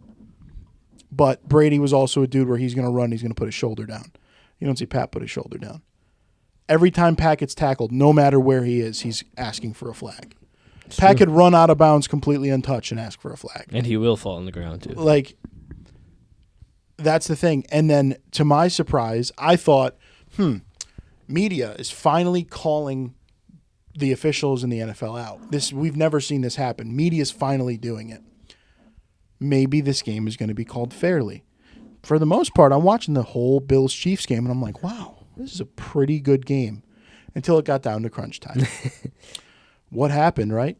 Speaker 2: but Brady was also a dude where he's going to run, he's going to put his shoulder down. You don't see Pat put his shoulder down. Every time Pat gets tackled, no matter where he is, he's asking for a flag. Pat could run out of bounds completely untouched and ask for a flag.
Speaker 3: And he will fall on the ground, too.
Speaker 2: Like, that's the thing. And then, to my surprise, I thought, media is finally calling the officials in the NFL out. We've never seen this happen. Media is finally doing it. Maybe this game is going to be called fairly. For the most part, I'm watching the whole Bills-Chiefs game, and I'm like, wow, this is a pretty good game. Until it got down to crunch time. What happened, right?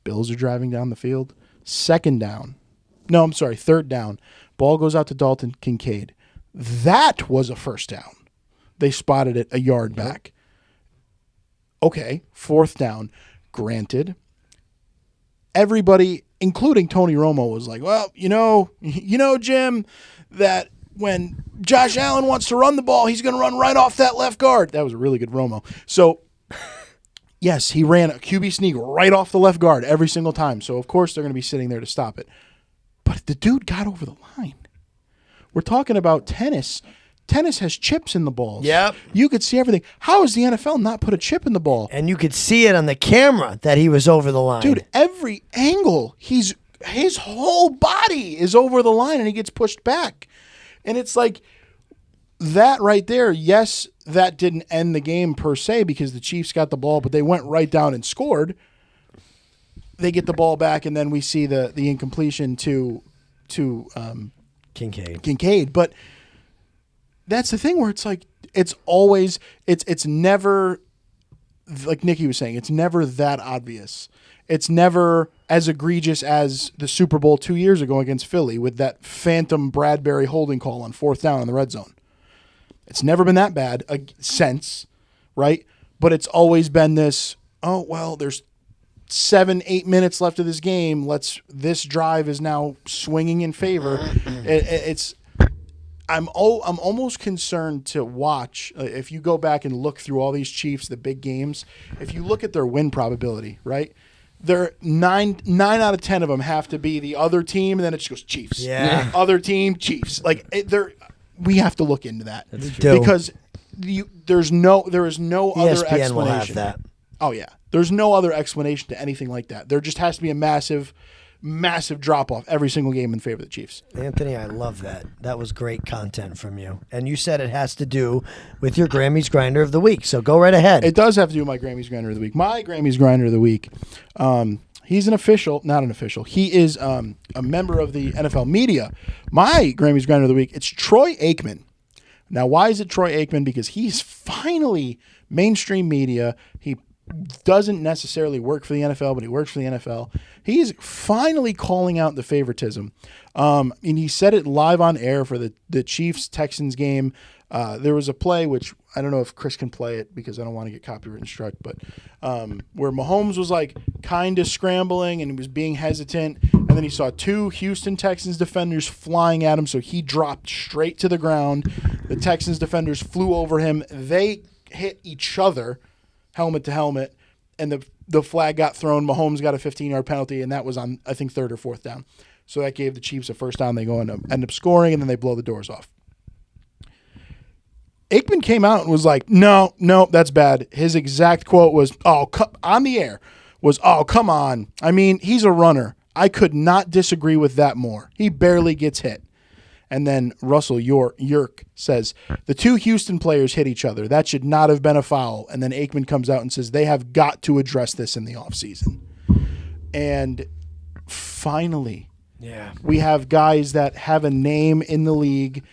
Speaker 2: Bills are driving down the field. Third down. Ball goes out to Dalton Kincaid. That was a first down. They spotted it a yard back. Okay, 4th down. Granted, everybody, including Tony Romo, was like, well, Jim, that when Josh Allen wants to run the ball, he's going to run right off that left guard. That was a really good Romo. So, yes, he ran a QB sneak right off the left guard every single time. So, of course, they're going to be sitting there to stop it. But the dude got over the line. We're talking about tennis. Tennis has chips in the balls.
Speaker 1: Yep.
Speaker 2: You could see everything. How has the NFL not put a chip in the ball?
Speaker 1: And you could see it on the camera that he was over the line.
Speaker 2: Dude, every angle, his whole body is over the line and he gets pushed back. And it's like that right there, yes, that didn't end the game per se because the Chiefs got the ball, but they went right down and scored. They get the ball back, and then we see the incompletion to Kincaid. But that's the thing where it's like it's never, like Nikki was saying, it's never that obvious. It's never as egregious as the Super Bowl 2 years ago against Philly with that phantom Bradbury holding call on 4th down in the red zone. It's never been that bad since, right? But it's always been this, oh, well, there's 7-8 minutes left of this game. This drive is now swinging in favor. I'm almost concerned to watch. If you go back and look through all these Chiefs, the big games, if you look at their win probability, right? They're 9 out of 10 of them have to be the other team, and then it just goes Chiefs.
Speaker 1: Yeah.
Speaker 2: Other team, Chiefs. Like we have to look into that
Speaker 1: true.
Speaker 2: because there is no other
Speaker 1: ESPN
Speaker 2: explanation.
Speaker 1: will have that.
Speaker 2: Oh yeah, there's no other explanation to anything like that. There just has to be a massive drop off every single game in favor of the Chiefs.
Speaker 1: Anthony, I love that. That was great content from you. And you said it has to do with your Grammys Grinder of the Week. So go right ahead.
Speaker 2: It does have to do with my Grammys Grinder of the Week. My Grammys Grinder of the Week, he's not an official. He is a member of the NFL media. My Grammys Grinder of the Week, it's Troy Aikman. Now, why is it Troy Aikman? Because he's finally mainstream media. He doesn't necessarily work for the NFL, but he works for the NFL. He's finally calling out the favoritism. And he said it live on air for the Chiefs-Texans game. There was a play which I don't know if Chris can play it because I don't want to get copyright struck, but where Mahomes was like kind of scrambling and he was being hesitant, and then he saw two Houston Texans defenders flying at him, so he dropped straight to the ground. The Texans defenders flew over him. They hit each other, helmet to helmet, and the flag got thrown. Mahomes got a 15-yard penalty, and that was on, I think, 3rd or 4th down. So that gave the Chiefs a first down. They go and end up scoring, and then they blow the doors off. Aikman came out and was like, no, that's bad. His exact quote was, on the air, was, come on. I mean, he's a runner. I could not disagree with that more. He barely gets hit. And then Russell Yerk says, the two Houston players hit each other. That should not have been a foul. And then Aikman comes out and says, they have got to address this in the offseason. And finally, we have guys that have a name in the league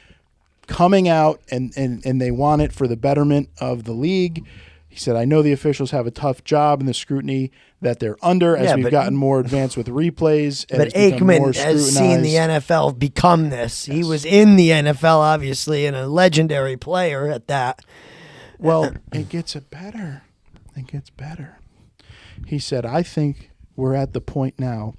Speaker 2: coming out and they want it for the betterment of the league. He said, I know the officials have a tough job in the scrutiny that they're under as we've gotten more advanced with replays. And
Speaker 1: but Aikman has seen the NFL become this. Yes. He was in the NFL, obviously, and a legendary player at that.
Speaker 2: Well, it gets better. It gets better. He said, I think we're at the point now,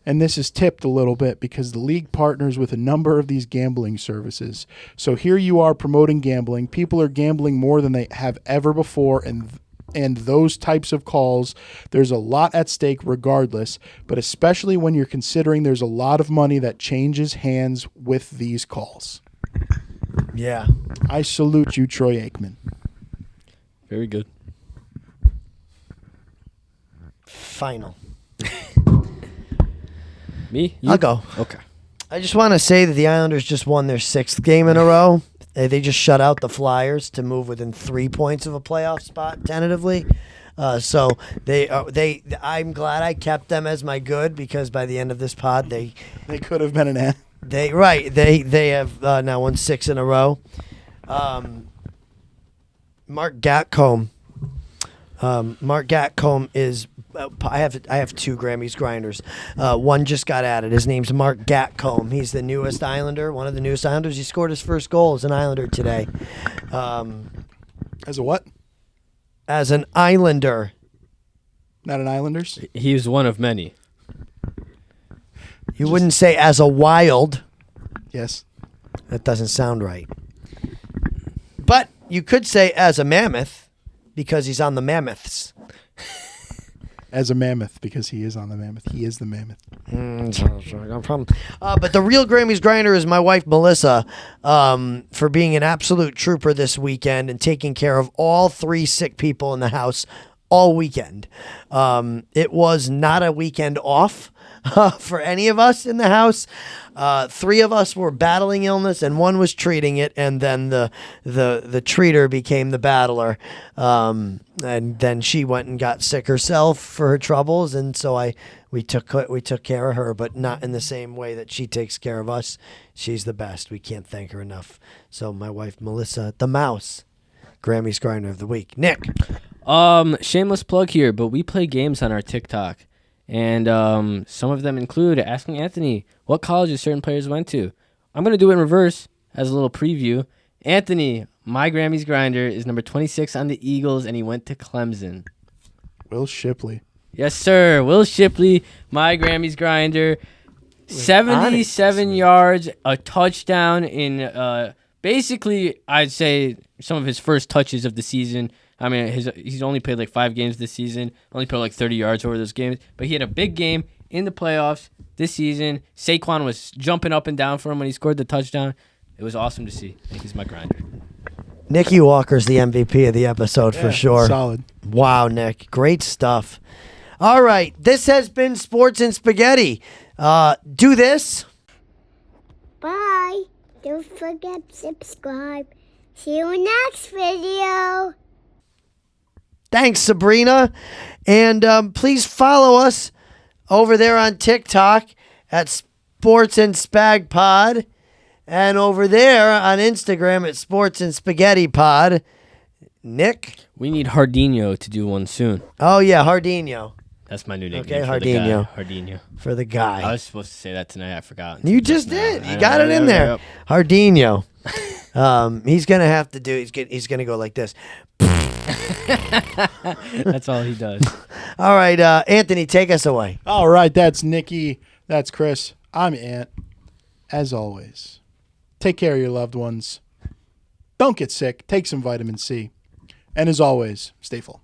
Speaker 2: and this is tipped a little bit because the league partners with a number of these gambling services. So here you are promoting gambling. People are gambling more than they have ever before, and those types of calls, there's a lot at stake regardless, but especially when you're considering there's a lot of money that changes hands with these calls.
Speaker 1: Yeah.
Speaker 2: I salute you, Troy Aikman.
Speaker 3: Very good.
Speaker 1: Final.
Speaker 3: Me? You?
Speaker 1: I'll go.
Speaker 3: Okay.
Speaker 1: I just want to say that the Islanders just won their 6th game in a row. They just shut out the Flyers to move within 3 points of a playoff spot tentatively. So I'm glad I kept them as my good because by the end of this pod, they
Speaker 2: could have been an N.
Speaker 1: They have now won 6 in a row. Mark Gatcomb. Mark Gatcomb is. I have 2 Grammys grinders. One just got added. His name's Mark Gatcomb. He's the newest Islander, one of the newest Islanders. He scored his first goal as an Islander today.
Speaker 2: As a what?
Speaker 1: As an Islander.
Speaker 2: Not an Islanders?
Speaker 3: He's one of many.
Speaker 1: You wouldn't say as a Wild.
Speaker 2: Yes.
Speaker 1: That doesn't sound right. But you could say as a Mammoth because he's on the Mammoths.
Speaker 2: As a Mammoth, because he is on the Mammoth. He is the Mammoth.
Speaker 1: No problem. But the real Grammys grinder is my wife, Melissa, for being an absolute trooper this weekend and taking care of all 3 sick people in the house all weekend. It was not a weekend off for any of us in the house. 3 of us were battling illness and 1 was treating it, and then the treater became the battler. And then she went and got sick herself for her troubles, and so we took care of her, but not in the same way that she takes care of us. She's the best. We can't thank her enough. So my wife, Melissa, the mouse, Grammys grinder of the week. Nick.
Speaker 3: Shameless plug here, but we play games on our TikTok. And some of them include asking Anthony what colleges certain players went to. I'm going to do it in reverse as a little preview. Anthony, my Grammys grinder is number 26 on the Eagles, and he went to Clemson.
Speaker 2: Will Shipley.
Speaker 3: Yes, sir. Will Shipley, my Grammys grinder. 77 yards, a touchdown in basically, I'd say, some of his first touches of the season. I mean, he's only played like 5 games this season, only put like 30 yards over those games, but he had a big game in the playoffs this season. Saquon was jumping up and down for him when he scored the touchdown. It was awesome to see. He's my grinder.
Speaker 1: Nicky Walker's the MVP of the episode for sure.
Speaker 2: Solid.
Speaker 1: Wow, Nick. Great stuff. All right. This has been Sports and Spaghetti. Do this.
Speaker 5: Bye. Don't forget to subscribe. See you next video.
Speaker 1: Thanks, Sabrina. And please follow us over there on TikTok at Sports and Spag Pod. And over there on Instagram at Sports and Spaghetti Pod. Nick?
Speaker 3: We need Hardinho to do one soon.
Speaker 1: Oh, yeah, Hardinho.
Speaker 3: That's my new nickname.
Speaker 1: Okay,
Speaker 3: for
Speaker 1: Hardinho.
Speaker 3: The guy. Hardinho.
Speaker 1: For the guy.
Speaker 3: I was supposed to say that tonight. I forgot.
Speaker 1: You just did. You got it in there. Hardinho. He's gonna have to do. He's gonna go like this.
Speaker 3: That's all he does.
Speaker 1: All right, Anthony, take us away.
Speaker 2: All right, that's Nikki. That's Chris. I'm Ant. As always, take care of your loved ones. Don't get sick. Take some vitamin C. And as always, stay full.